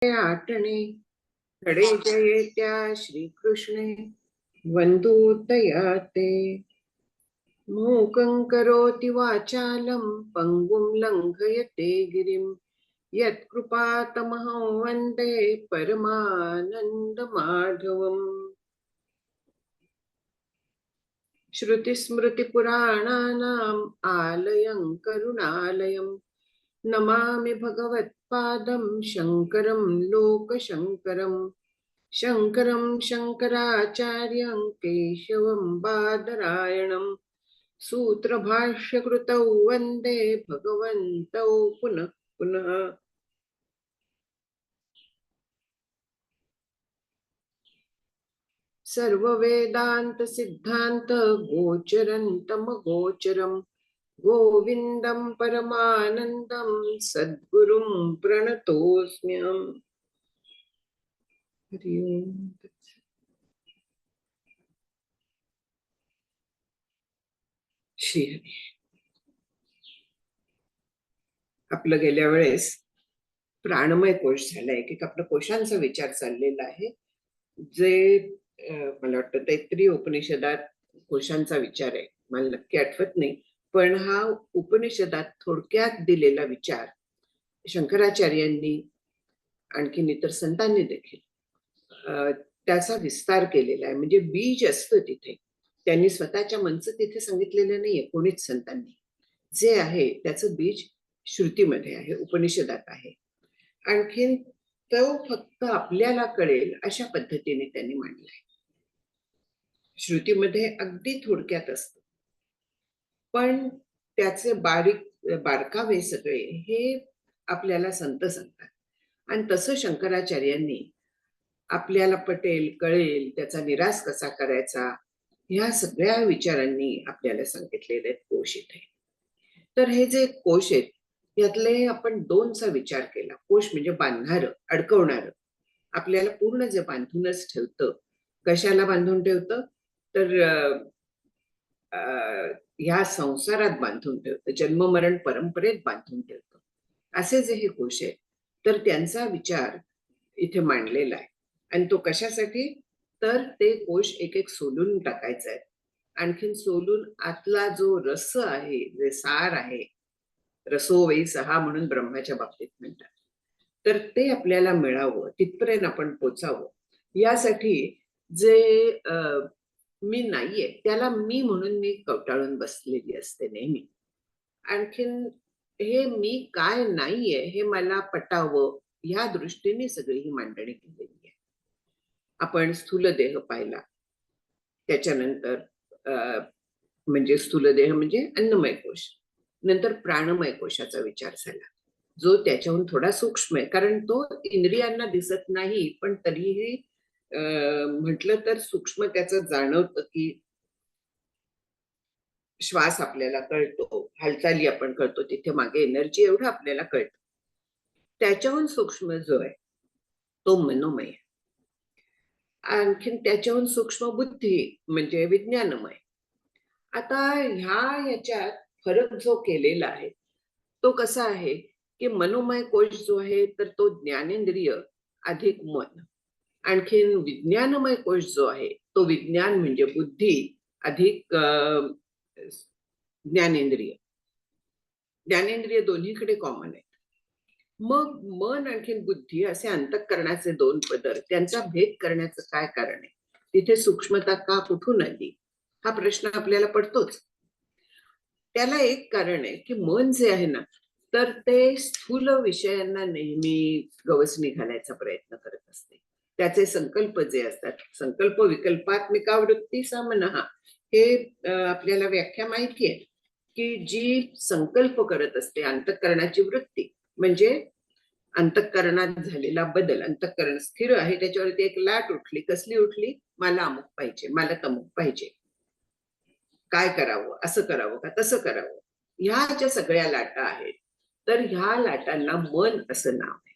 आटणे कडे जये त्या श्रीकृष्णे वंदूतया ते मूकं करोति वाचालं पंगुं लंघयते गिरिं यत्कृपातमहं वन्दे परमानन्दमाधवम् श्रुतिस्मृतिपुराणानाम् आलयं करुणालयं नमामि भगवत्पादं शङ्करं लोकशङ्करं शङ्करं शङ्कराचार्यं केशवं बादरायणं सूत्रभाष्यकृतौ वन्दे भगवन्तौ पुनः पुनः। सर्ववेदान्त सिद्धान्त गोचरन्तमगोचरं गोविन्दं परमानन्दं सद्गुरुं प्रणतोऽस्म्यहम्। हरि ओम। श्री हरी। आपलं गेल्या वेळेस प्राणमय कोश झालाय की आपलं कोशांचा विचार चाललेला आहे, जे मला वाटतं तैत्तिरीय उपनिषदात कोशांचा विचार आहे, मला नक्की आठवत नाही, पण हा उपनिषदात थोडक्यात दिलेला विचार शंकराचार्यांनी आणखीन इतर संतांनी देखील त्याचा विस्तार केलेला आहे. म्हणजे बीज असतं तिथे, त्यांनी स्वतःच्या मनचं तिथे सांगितलेलं नाहीये कोणीच संतांनी, जे आहे त्याचं बीज श्रुतीमध्ये आहे, उपनिषदात आहे. आणखीन तो फक्त आपल्याला कळेल अशा पद्धतीने त्यांनी मांडलाय. श्रुतीमध्ये अगदी थोडक्यात असतं, पण त्याचे बारकावे सगळे हे आपल्याला संत सांगतात. आणि तसं शंकराचार्यांनी आपल्याला पटेल, कळेल, त्याचा निराश कसा करायचा, ह्या सगळ्या विचारांनी आपल्याला सांगितलेले कोश इथे. तर हे जे कोश आहेत यातले आपण दोनचा विचार केला. कोश म्हणजे बांधणारं, अडकवणारं, आपल्याला पूर्ण जे बांधूनच ठेवतं. कशाला बांधून ठेवतं तर ह्या संसारात बांधून ठेवतं, जन्ममरण परंपरेत बांधून ठेवतं. असे जे हे कोश आहेत तर त्यांचा विचार इथे मांडलेला आहे. आणि तो कशासाठी तर ते कोश एक एक सोलून टाकायचा आहे. आणखीन सोलून आतला जो रस आहे, जे सार आहे, रसो वै सहा म्हणून ब्रह्माच्या बाबतीत म्हणतात, तर ते आपल्याला मिळावं, तिथपर्यंत आपण पोचावं, यासाठी जे मी नाहीये त्याला मी म्हणून मी कवटाळून बसलेली असते नेहमी. आणखीन हे मी काय नाहीये हे मला पटावं, या दृष्टीने सगळी ही मांडणी केलेली आहे. आपण स्थूल देह पाहिला, त्याच्यानंतर म्हणजे स्थूल देह म्हणजे अन्नमय कोश, नंतर प्राणमय कोशाचा विचार झाला, जो त्याच्याहून थोडा सूक्ष्म आहे, कारण तो इंद्रियांना दिसत नाही, पण तरीही म्हटलं तर सूक्ष्म त्याचं जाणवतं की श्वास आपल्याला कळतो, हालचाली आपण करतो, तिथे मागे एनर्जी, एवढं आपल्याला कळतं. त्याच्याहून सूक्ष्म जो आहे तो मनोमय. आणखीन त्याच्याहून सूक्ष्म बुद्धी म्हणजे विज्ञानमय. आता याच्यात फरक जो केलेला आहे तो कसा आहे की मनोमय कोश जो आहे तर तो ज्ञानेंद्रिय अधिक मन, आणखीन विज्ञानमय कोश जो आहे तो विज्ञान म्हणजे बुद्धी अधिक ज्ञानेंद्रिय. ज्ञानेंद्रिय दोन्हीकडे कॉमन आहे. मग मन आणखीन बुद्धी असे अंतःकरणाचे दोन पदर, त्यांचा भेद करण्याचं काय कारण आहे, तिथे सूक्ष्मता का कुठून आली, हा प्रश्न आपल्याला पडतोच. त्याला एक कारण आहे की मन जे आहे ना तर ते स्थूल विषयांना नेहमी गवसणी घालायचा प्रयत्न करत असते. त्याचे संकल्प जे असतात, संकल्प विकल्पात्मिका वृत्ती समनहा, हे आपल्याला व्याख्या माहिती आहे की जी संकल्प करत असते, अंतःकरणाची वृत्ती म्हणजे अंतःकरणात झालेला बदल. अंतःकरण स्थिर आहे, त्याच्यावरती एक लाट उठली, कसली उठली, मला अमुक पाहिजे, मला तमुक पाहिजे, काय करावं, असं करावं का तसं करावं, ह्या ज्या सगळ्या लाटा आहेत तर ह्या लाटांना मन असं नाव आहे.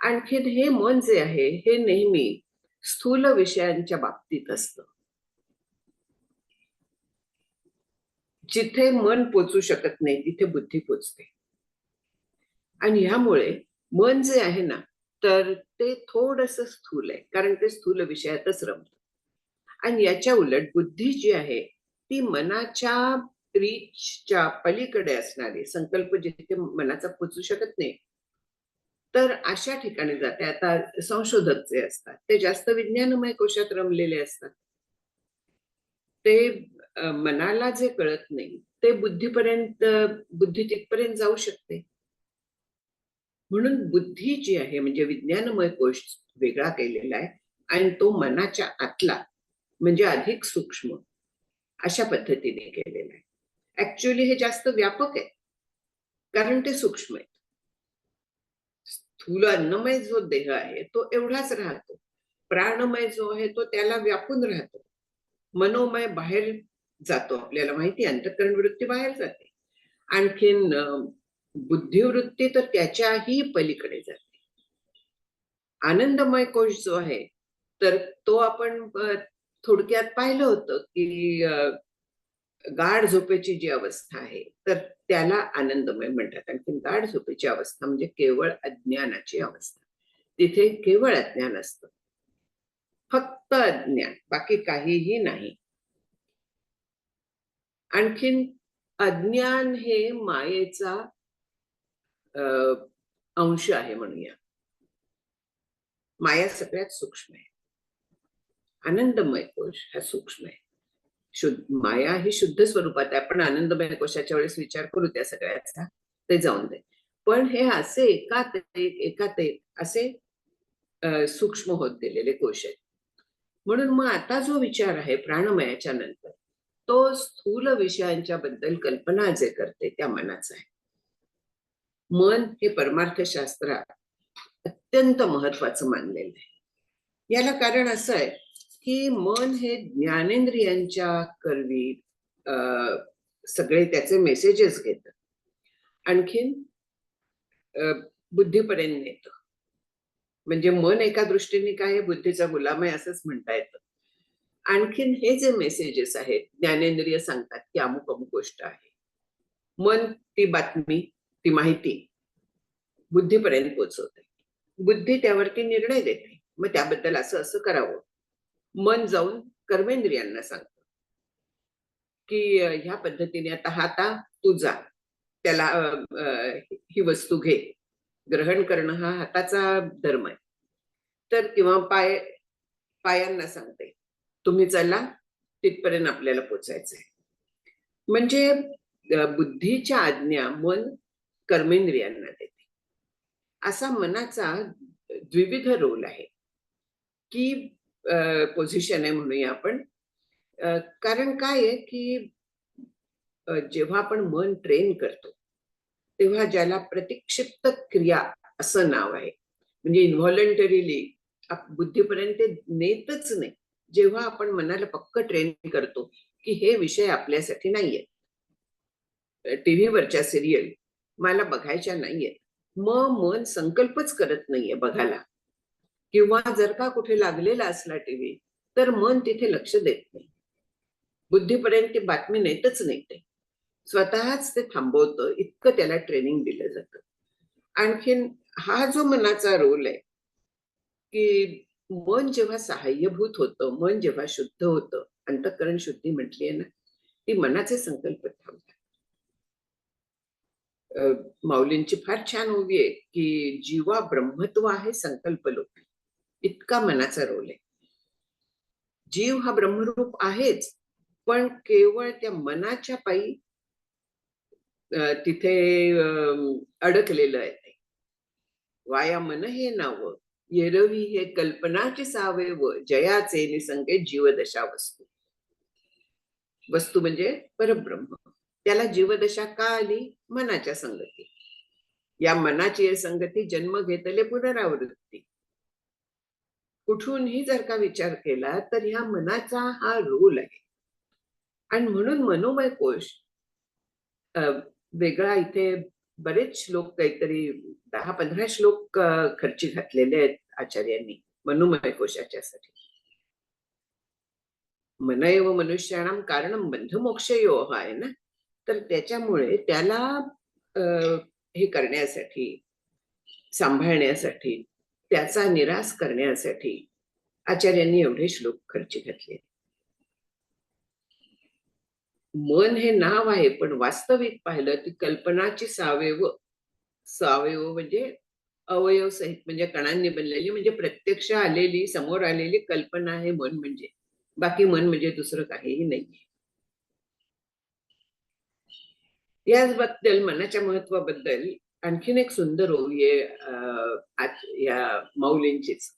आणखीन हे मन जे आहे हे नेहमी स्थूल विषयांच्या बाबतीत असतं. जिथे मन पोचू शकत नाही तिथे बुद्धी पोचते. आणि ह्यामुळे मन जे आहे ना तर ते थोडस स्थूल आहे, कारण ते स्थूल विषयातच रमतं. आणि याच्या उलट बुद्धी जी आहे ती मनाच्या रीचच्या पलीकडे असणारी, संकल्प जिथे मनाचा पोचू शकत नाही, तर अशा ठिकाणी जाते. आता संशोधक जे असतात ते जास्त विज्ञानमय कोशात रमलेले असतात. ते मनाला जे कळत नाही ते बुद्धीपर्यंत, बुद्धी तिथपर्यंत जाऊ शकते. म्हणून बुद्धी जी आहे म्हणजे विज्ञानमय कोश वेगळा केलेला आहे आणि तो मनाच्या आतला म्हणजे अधिक सूक्ष्म अशा पद्धतीने केलेला आहे. ऍक्च्युअली हे जास्त व्यापक आहे, कारण ते सूक्ष्म आहे. स्थूल अन्नमय जो देह आहे तो एवढाच राहतो. प्राणमय जो आहे तो त्याला व्यापून राहतो. मनोमय बाहेर जातो, आपल्याला माहिती, अंतःकरण वृत्ती बाहेर जाते. आणखीन बुद्धिवृत्ती तर त्याच्याही पलीकडे जाते. आनंदमय कोश जो आहे तर तो आपण थोडक्यात पाहिलं होतं की गाढ झोपेची जी अवस्था आहे तर त्याला आनंदमय म्हणतात. आणखी गाढ झोपेची अवस्था म्हणजे केवळ अज्ञानाची अवस्था. तिथे केवळ अज्ञान असतं, फक्त अज्ञान, बाकी काहीही नाही. आणखीन अज्ञान हे मायेचा अंश आहे म्हणूया. माया सगळ्यात सूक्ष्म आहे, आनंदमय कोश हा सूक्ष्म आहे. माया ही शुद्ध स्वरूपात आहे. आपण आनंदमय कोशाच्या वेळेस विचार करू त्या सगळ्याचा, ते जाऊन दे. पण हे असे एकात एक असे सूक्ष्म होत गेलेले कोश आहेत. म्हणून मग आता जो विचार आहे प्राणमयाच्या नंतर तो स्थूल विषयांच्या बद्दल कल्पना जे करते त्या मनाचा आहे. मन हे परमार्थशास्त्रात अत्यंत महत्वाचं मानलेलं आहे. याला कारण असं आहे की मन हे ज्ञानेंद्रियांच्या करवी सगळे त्याचे मेसेजेस घेत, आणखीन बुद्धीपर्यंत नेत. म्हणजे मन एका दृष्टीने काय, बुद्धीचा गुलाम आहे असंच म्हणता येतं. आणखीन हे जे मेसेजेस आहेत, ज्ञानेंद्रिय सांगतात की अमुक अमुक गोष्ट आहे. मन ती बातमी, ती माहिती बुद्धीपर्यंत पोहोचवते. बुद्धी त्यावरती निर्णय देते, मग त्याबद्दल असं असं करावं. मन जाऊन कर्मेंद्रियांना सांगतं की ह्या पद्धतीने आता तू जा, त्याला ही वस्तू घे. ग्रहण करणं हा हाताचा धर्म आहे. तर किंवा पायांना सांगते तुम्ही चला, तिथपर्यंत आपल्याला पोचायचंय. म्हणजे बुद्धीच्या आज्ञा मन कर्मेंद्रियांना देते. असा मनाचा द्विविध रोल आहे की पोझिशन आहे म्हणूया आपण. कारण काय आहे की जेव्हा आपण मन ट्रेन करतो तेव्हा ज्याला प्रतिक्षिप्त क्रिया असं नाव आहे, म्हणजे इन्व्हॉलंटरीली बुद्धीपर्यंत नेतच नाही. जेव्हा आपण मनाला पक्क ट्रेन करतो की हे विषय आपल्यासाठी नाहीये, टीव्हीवरच्या सिरियल मला बघायच्या नाहीये, मग मन संकल्पच करत नाहीये बघायला. किंवा जर का कुठे लागलेला असला टीव्ही तर मन तिथे लक्ष देत नाही, बुद्धीपर्यंत ती बातमी नेतच नाही. ते स्वतःच ते थांबवतं, इतकं त्याला ट्रेनिंग दिलं जातं. आणखीन हा जो मनाचा रोल आहे की मन जेव्हा सहाय्यभूत होतं, मन जेव्हा शुद्ध होतं, अंतःकरण शुद्धी म्हटली आहे ना, ती मनाचे संकल्प थांबतात. माऊलींची फार छान ओवी आहे की जीवा ब्रह्मत्व आहे संकल्प लोक, इतका मनाचा रोल आहे. जीव हा ब्रह्मरूप आहेच, पण केवळ त्या मनाच्या पायी तिथे अडकलेलं आहे ते. वाया मन हे नाव, येरवी हे कल्पनाचे सावेव, जयाचे निसंगे जीवदशा वस्तू. वस्तू म्हणजे परब्रह्म. त्याला जीवदशा का आली? मनाच्या संगती. या मनाची संगती जन्म घेतले पुनरावृत्ती. कुठूनही जर का विचार केला तर ह्या मनाचा हा रोल आहे. आणि म्हणून मनोमय कोश वेगळा, इथे बरेच श्लोक, काहीतरी 10-15 श्लोक खर्ची घातलेले आहेत आचार्यांनी मनोमय कोशाच्यासाठी. मनएव मनुष्याणाम कारणम बंध मोक्षयोः आहे ना, तर त्याच्यामुळे त्याला हे करण्यासाठी, सांभाळण्यासाठी त्याचा निराश करण्यासाठी आचार्यांनी एवढे श्लोक खर्ची घातले. मन हे नाव आहे, पण वास्तविक पाहिलं ती कल्पनाची सावयव म्हणजे अवयव सहित, म्हणजे कणांनी बनलेली, म्हणजे प्रत्यक्ष आलेली, समोर आलेली कल्पना आहे मन म्हणजे. बाकी मन म्हणजे दुसरं काहीही नाहीये. याचबद्दल, मनाच्या महत्वाबद्दल आणखीन एक सुंदर ओवी आहे या माऊलींचीच,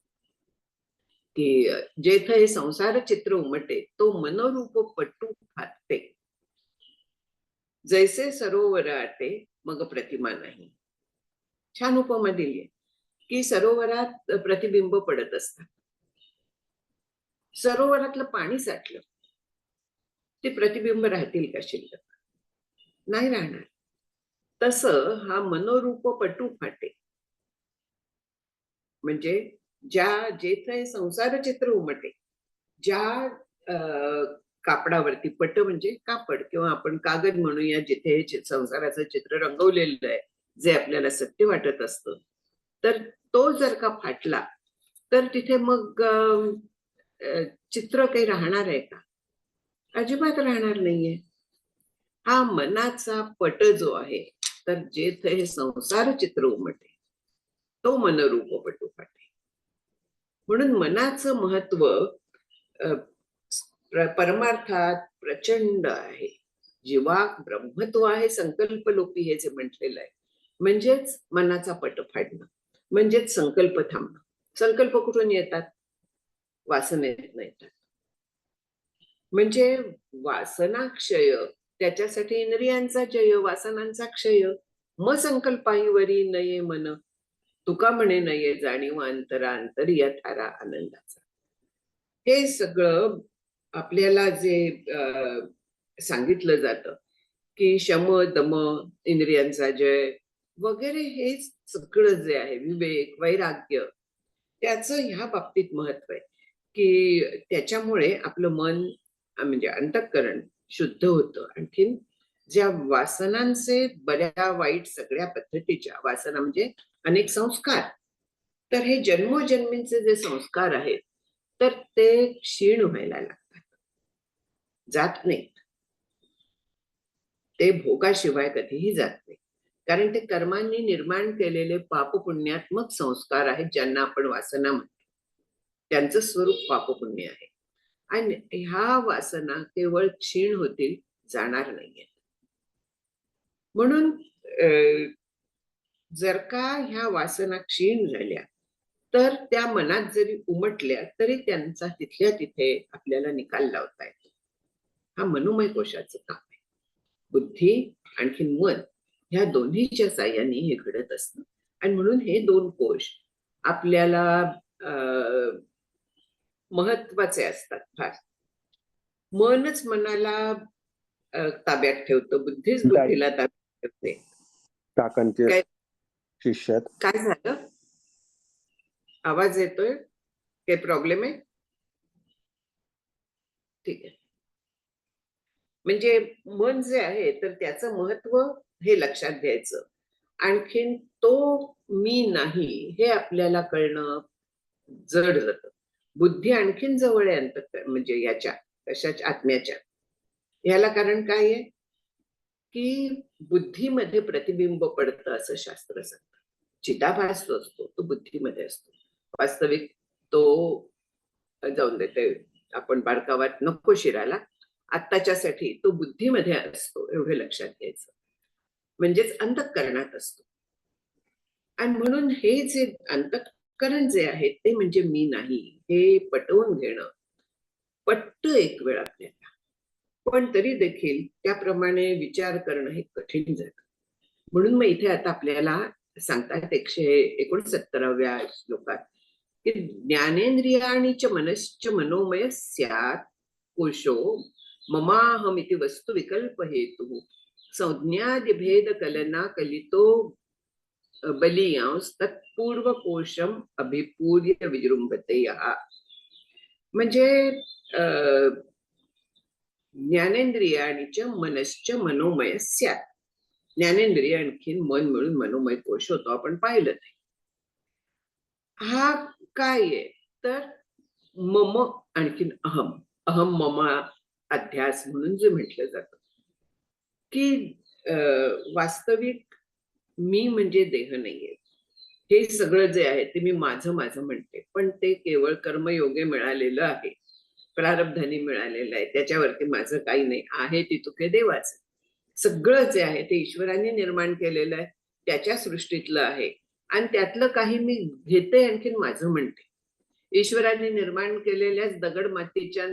की जेथ हे संसार चित्र उमटे, तो मनोरूप पटू फाते, जैसे सरोवर आटे मग प्रतिमा नाही. छान उपमा दिली आहे की सरोवरात प्रतिबिंब पडत असतात. सरोवरातलं पाणी साठलं, ते प्रतिबिंब राहतील का शिल्लक? नाही राहणार. तसं हा मनोरूप पटू फाटे, म्हणजे जेथे संसार चित्र उमटे, ज्या कापडावरती, पट म्हणजे कापड किंवा आपण कागद म्हणूया, जिथे संसाराचं चित्र रंगवलेलं आहे, जे आपल्याला सत्य वाटत असतं, तर तो जर का फाटला तर तिथे मग चित्र काही राहणार आहे का? अजिबात राहणार नाहीये. हा मनाचा पट जो आहे, तर जेथे हे संसार चित्र उमटे, तो मनरूप पटू फाटे. म्हणून मनाचं महत्व परमार्थात प्रचंड आहे. जीवाक ब्रह्मत्व आहे संकल्पलोपी, हे जे म्हटलेलं आहे. म्हणजेच मनाचा पट फाडणं, म्हणजेच संकल्प थांबणं. संकल्प कुठून येतात? वासनेतून येतात. म्हणजे वासना क्षय, त्याच्यासाठी इंद्रियांचा जय, वासनांचा क्षय. म संकल्पाईवरी नये मन, तुका म्हणे नये जाणीव अंतरांतरी थारा आनंदाचा. हे सगळं आपल्याला जे सांगितलं जातं की शम दम, इंद्रियांचा जय वगैरे, हे सगळं जे आहे, विवेक, वैराग्य, त्याचं ह्या बाबतीत महत्व आहे की त्याच्यामुळे आपलं मन म्हणजे अंतःकरण शुद्ध होतं. आणखीन ज्या वासनांचे, बऱ्या वाईट सगळ्या पद्धतीच्या वासना म्हणजे अनेक संस्कार, तर हे जन्मोजन्मींचे जे संस्कार आहेत, तर ते क्षीण व्हायला लागतात, जात नाहीत. ते भोगाशिवाय कधीही जात नाही. कारण ते कर्मांनी निर्माण केलेले पापपुण्यात्मक संस्कार आहेत, ज्यांना आपण वासना म्हणतो. त्यांचं स्वरूप पापपुण्य आहे. आणि ह्या वासना केवळ क्षीण होतील, जाणार नाहीये. म्हणून जर का ह्या वासना क्षीण झाल्या, तर त्या मनात जरी उमटल्या तरी त्यांचा तिथल्या तिथे आपल्याला निकाल लावता येतो. हा मनोमय कोशाचं काम आहे. बुद्धी आणखीन मन, ह्या दोन्हीच्या साह्याने हे घडत असतं. आणि म्हणून हे दोन कोश आपल्याला महत्वाचे असतात फार. मनच मनाला ताब्यात ठेवतं, बुद्धीच बुद्धीला ताब्यात ठेवते. काकांचे शिष्य काय झालं? आवाज येतोय? काही प्रॉब्लेम आहे? ठीक आहे. म्हणजे मन जे आहे, तर त्याचं महत्व हे लक्षात घ्यायचं. आणखीन तो मी नाही हे आपल्याला कळणं जड जातं. बुद्धी आणखीन जवळ आहे म्हणजे याच्या कशाच्या, आत्म्याच्या. याला कारण काय आहे की बुद्धीमध्ये प्रतिबिंब पडतं असं शास्त्र सांगतं. चिदाभास जो असतो तो बुद्धीमध्ये असतो. वास्तविक तो जाऊन देते, आपण बारकावात नको शिरायला. आत्ताच्यासाठी तो बुद्धीमध्ये असतो, एवढे लक्षात घ्यायचं. म्हणजेच अंतःकरणात असतो. आणि म्हणून हे जे अंतःकरण जे आहे, ते म्हणजे मी नाही हे पटवून घेणं पटतं एक वेळ आपल्याला, पण तरी देखील त्याप्रमाणे विचार करणं हे कठीण जातं. म्हणून मग इथे आता आपल्याला सांगतात 169व्या श्लोकात की ज्ञानेंद्रियाणि च मनश्च मनोमय स्यात् कोशो ममाहमिति वस्तु विकल्प हेतु संज्ञादि भेद कलना कलितो बलियांस तत्पूर्व कोशम अभिपूर्य विजृंभते. म्हणजे ज्ञानेंद्रियाणि च मनश्च मनोमय स्यात्, ज्ञानेंद्रिय आणखीन मन मिळून मनोमय कोश होतो, आपण पाहिलं ते. हा काय आहे तर मम आणखीन अहम, अहम मम अध्यास म्हणून जे म्हटलं जातं की वास्तविक मी म्हणजे देह नाहीये. हे सगळं जे आहे ते मी माझं माझं म्हणते, पण ते केवळ कर्मयोगे मिळालेलं आहे, प्रारब्धाने मिळालेलं आहे. त्याच्यावरती माझं काही नाही आहे. ती तुके देवाचं सगळं जे आहे ते ईश्वराने निर्माण केलेलं आहे, त्याच्या सृष्टीतलं आहे. आणि त्यातलं काही मी घेते आणखीन माझं म्हणते. ईश्वराने निर्माण केलेल्याच दगड मातीच्या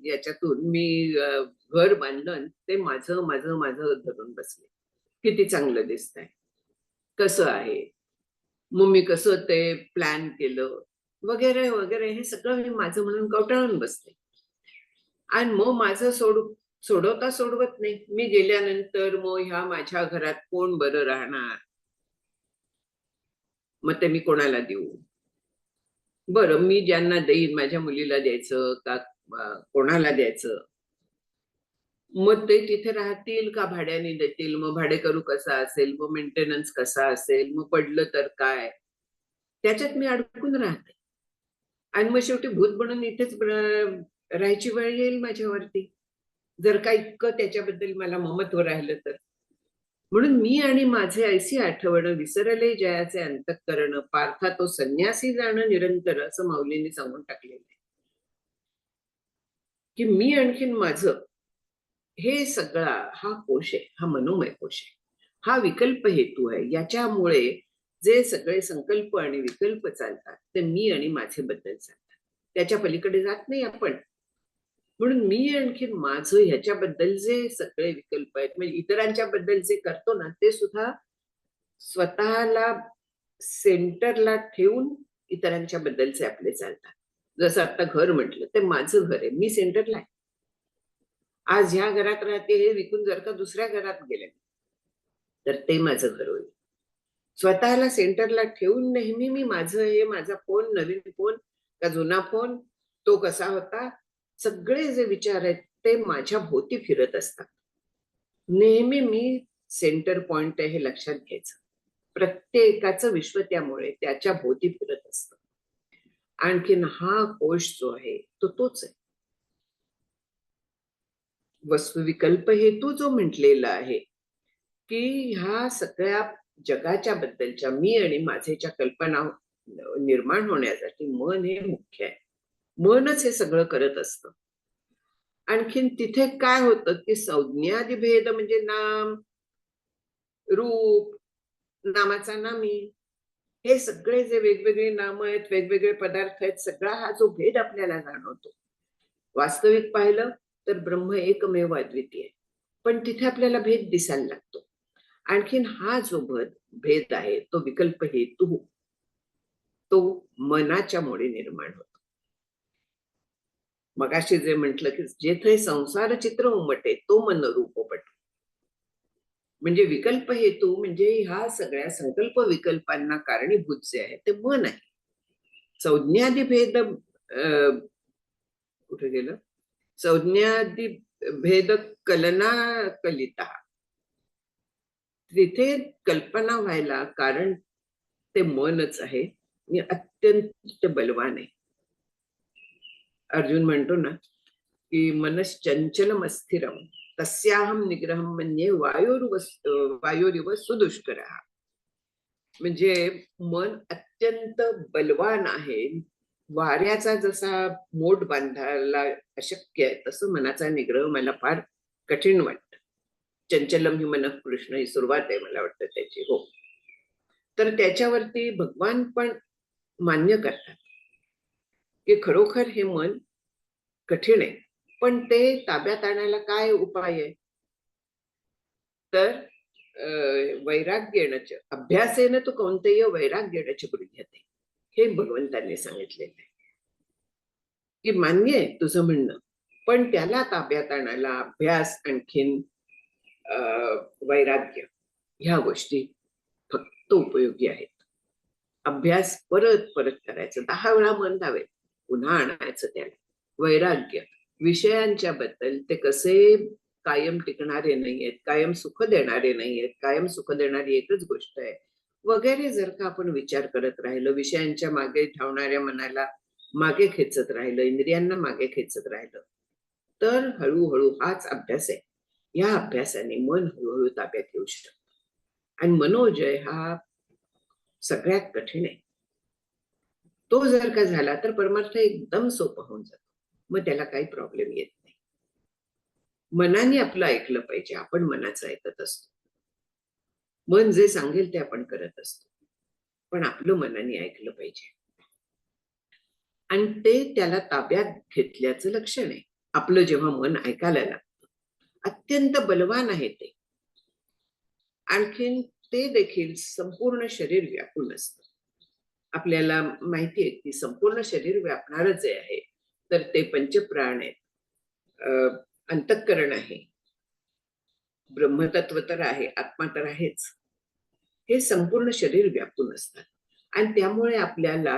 याच्यातून मी घर बांधलं, ते माझं माझं माझं धरून बसले. किती चांगलं दिसतंय, कसं आहे, मग मी कसं ते प्लॅन केलं वगैरे वगैरे, हे सगळं मी माझं म्हणून कवटाळून बसते. आणि मग माझं सोडवता सोडवत नाही. मी गेल्यानंतर मग ह्या माझ्या घरात कोण बरं राहणार, मग ते मी कोणाला देऊ? बरं, मी ज्यांना देईन, माझ्या मुलीला द्यायचं का कोणाला द्यायचं? मग ते तिथे राहतील का भाड्याने देतील? मग भाडेकरू कसा असेल, मग मेंटेनन्स कसा असेल, मग पडलं तर काय? त्याच्यात मी अडकून राहते. आणि मग शेवटी भूत बनून इथेच राहायची वेळ येईल माझ्यावरती, जर का इतकं त्याच्याबद्दल मला ममत्व राहिलं तर. म्हणून मी आणि माझे ऐसी आठवण विसरले जयाचे अंतःकरण, पार्था तो संन्यासी जाणं निरंतर, असं माऊलींनी सांगून टाकलेलं आहे. की मी आणखीन माझं हे सगळा हा कोश आहे, हा मनोमय कोश आहे, हा विकल्प हेतू आहे. याच्यामुळे जे सगळे संकल्प आणि विकल्प चालतात ते मी आणि माझे बद्दल चालतात, त्याच्या पलीकडे जात नाही आपण. म्हणून मी आणखीन माझं ह्याच्याबद्दल जे सगळे विकल्प आहेत, म्हणजे इतरांच्या बद्दल जे करतो ना, ते सुद्धा स्वतःला सेंटरला ठेवून इतरांच्या बद्दलचे आपले चालतात. जसं आता घर म्हटलं, ते माझं घर आहे, मी सेंटरला आहे. आज ह्या घरात राहते, हे विकून जर का दुसऱ्या घरात गेले तर ते माझं घर होईल. स्वतःला सेंटरला ठेवून नेहमी मी माझं, हे माझा फोन, नवीन फोन का जुना फोन, तो कसा होता, सगळे जे विचार आहेत ते माझ्या भोवती फिरत असतात. नेहमी मी सेंटर पॉइंट आहे हे लक्षात घ्यायचं. प्रत्येकाचं विश्व त्यामुळे त्याच्या भोवती फिरत असतं. आणखीन हा कोश जो आहे तो तोच आहे. वस्तुविकल्प हेतू जो म्हटलेला आहे की ह्या सगळ्या जगाच्या बद्दलच्या मी आणि माझेच्या कल्पना निर्माण होण्यासाठी मन हे मुख्य आहे. मनच हे सगळं करत असतं. आणखीन तिथे काय होतं की संज्ञादी भेद म्हणजे नाम, रूप, नामाचा नामी, हे सगळे जे वेगवेगळे नाम आहेत, वेगवेगळे पदार्थ आहेत, सगळा हा जो भेद आपल्याला जाणवतो, वास्तविक पाहिलं तर ब्रह्म एकमेव अद्वितीय आहे, पण तिथे आपल्याला भेद दिसायला लागतो. आणखीन हा जो भेद आहे तो विकल्प हेतू, तो मनाच्या मुळे निर्माण होतो. मगाशी जे म्हटलं की जेथे संसार चित्र उमटे तो मन रूपपट, म्हणजे विकल्प हेतू म्हणजे ह्या सगळ्या संकल्प विकल्पांना कारणीभूत जे आहे ते मन आहे. संज्ञादी भेद कुठे गेलं, संज्ञादी भेद कलना कलिता, तिथे कल्पना व्हायला कारण ते मनच आहे आणि अत्यंत बलवान आहे. अर्जुन म्हणतो ना की मनश्चंचलम अस्थिरम तस्याहम निग्रहम मन्ये वायोरिव सुदुष्कर, म्हणजे मन अत्यंत बलवान आहे. वाऱ्याचा जसा मोठ बांधायला अशक्य आहे, तसं मनाचा निग्रह मला फार कठीण वाटतं. चंचलम ही मन कृष्ण ही सुरुवात आहे मला वाटतं त्याची. हो, तर त्याच्यावरती भगवान पण मान्य करतात की खरोखर हे मन कठीण आहे, पण ते ताब्यात आणायला काय उपाय आहे, तर वैराग्येणच अभ्यासेन तो कौंतेय वैराग्येणच गृह्यते, हे भगवंतांनी सांगितलेलं आहे. की मान्य आहे तुझं म्हणणं, पण त्याला ताब्यात आणायला अभ्यास आणखीन वैराग्य ह्या गोष्टी फक्त उपयोगी आहेत. अभ्यास परत परत करायचं, 10 वेळा मन धावेल, पुन्हा आणायचं त्याला. वैराग्य विषयांच्या बद्दल ते कसे कायम टिकणारे नाहीयेत, कायम सुख देणारे नाहीयेत. कायम सुख देणारी एकच गोष्ट आहे, वगैरे जर का आपण विचार करत राहिलो, विषयांच्या मागे धावणाऱ्या मनाला मागे खेचत राहिलं, इंद्रियांना मागे खेचत राहिलं, तर हळूहळू हाच अभ्यास आहे. या अभ्यासाने मन हळूहळू ताब्यात येऊ शकतं. आणि मनोजय हा सगळ्यात कठीण आहे. तो जर का झाला तर परमार्थ एकदम सोपं होऊन जातो. मग त्याला काही प्रॉब्लेम येत नाही. मनाने आपलं ऐकलं पाहिजे. आपण मनाचं ऐकत असतो. मन जे सांगेल ते आपण करत असतो. पण आपलं मनाने ऐकलं पाहिजे. आणि ते त्याला ताब्यात घेतल्याचं लक्षण आहे. आपलं जेव्हा मन ऐकायला लागतं, अत्यंत बलवान आहे ते. आणखीन ते देखील संपूर्ण शरीर व्यापून असतं. आपल्याला माहिती आहे की संपूर्ण शरीर व्यापणारं जे आहे, तर ते पंचप्राण आहेत, अंतःकरण आहे, ब्रह्मतत्व तर आहे, आत्मा तर आहेच. हे संपूर्ण शरीर व्यापून असतात. आणि त्यामुळे आपल्याला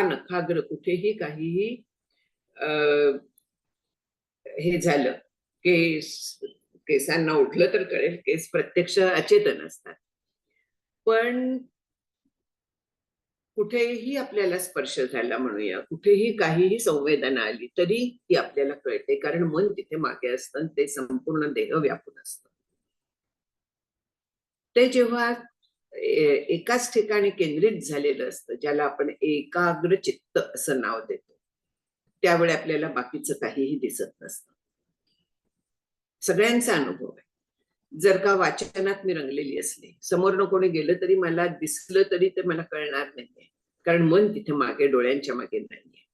नखाग्र कुठेही काहीही हे झालं, केसांना उठलं तर कळेल, केस प्रत्यक्ष अचेतन असतात. पण कुठेही आपल्याला स्पर्श झाला म्हणूया, कुठेही काहीही संवेदना आली तरी ती आपल्याला कळते, कारण मन तिथे मागे असतं, ते संपूर्ण देह व्यापून असतं. ते जेव्हा एकाच ठिकाणी केंद्रित झालेलं असतं, ज्याला आपण एकाग्र चित्त असं नाव देतो, त्यावेळी आपल्याला बाकीचं काहीही दिसत नसतं. सगळ्यांचा अनुभव आहे. जर का वाचनात मी रंगलेली असली, समोरनं कोणी गेलं तरी मला दिसलं तरी ते मला कळणार नाहीये, कारण मन तिथे मागे, डोळ्यांच्या मागे नाहीये.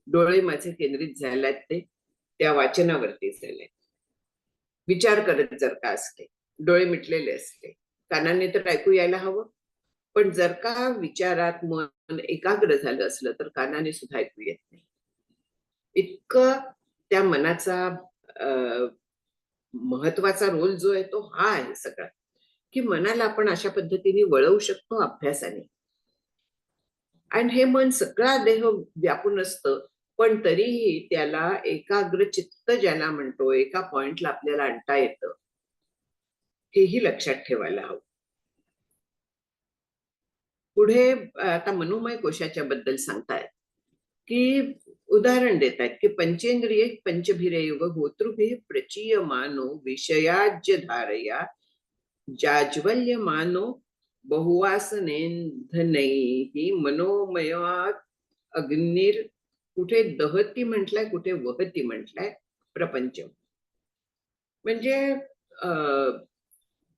डोळे माझे केंद्रित झाल्यात ते त्या वाचनावरती झाले. विचार करत जर का असते, डोळे मिटलेले असते, कानाने तर ऐकू यायला हवं, पण जर का विचारात मन एकाग्र झालं असलं तर कानाने सुद्धा ऐकू येत नाही. इतकं त्या मनाचा महत्वाचा रोल जो आहे तो हा आहे सगळा, की मनाला आपण अशा पद्धतीने वळवू शकतो अभ्यासाने. आणि हे मन सगळा देह व्यापून असतं, पण तरीही त्याला एकाग्र चित्त ज्याला म्हणतो, एका पॉइंटला आपल्याला आणता येतं, हेही लक्षात ठेवायला हवं. पुढे आता मनोमय कोशाच्या बद्दल सांगतायत, की उदाहरण देतात की पंचेंद्रिय पंचभिरेव होतृभिः प्रचीयमानो विषयाज्य धारया जाज्वल्यमानो बहुवासनेंधनैः मनोमयात अग्निर, कुठे दहती म्हटलंय, कुठे वहती म्हटलंय प्रपंच. म्हणजे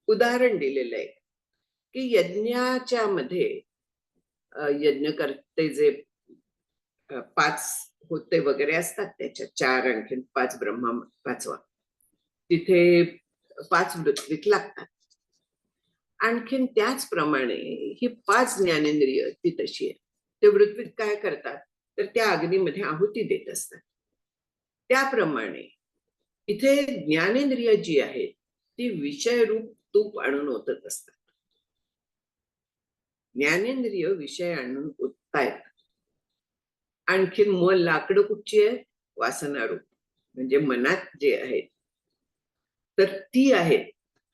उदाहरण दिलेलं आहे की यज्ञाच्या मध्ये यज्ञकर्ते जे 5 होते वगैरे असतात, त्याच्यात 4 आणखीन 5 ब्रह्मा, 5वा तिथे 5 वृत्विक लागतात. आणखीन त्याचप्रमाणे ही 5 ज्ञानेंद्रिय ती तशी आहे. ते वृत्विक काय करतात, तर त्या अग्नीमध्ये आहुती देत असतात. त्याप्रमाणे इथे ज्ञानेंद्रिय जी आहे ती विषयरूप तूप आणून ओतत असतात. ज्ञानेंद्रिय विषय आणून ओततायत. आणखीन मन लाकडं कुठची आहे, वासनारूप, म्हणजे मनात जे आहेत तर ती आहे.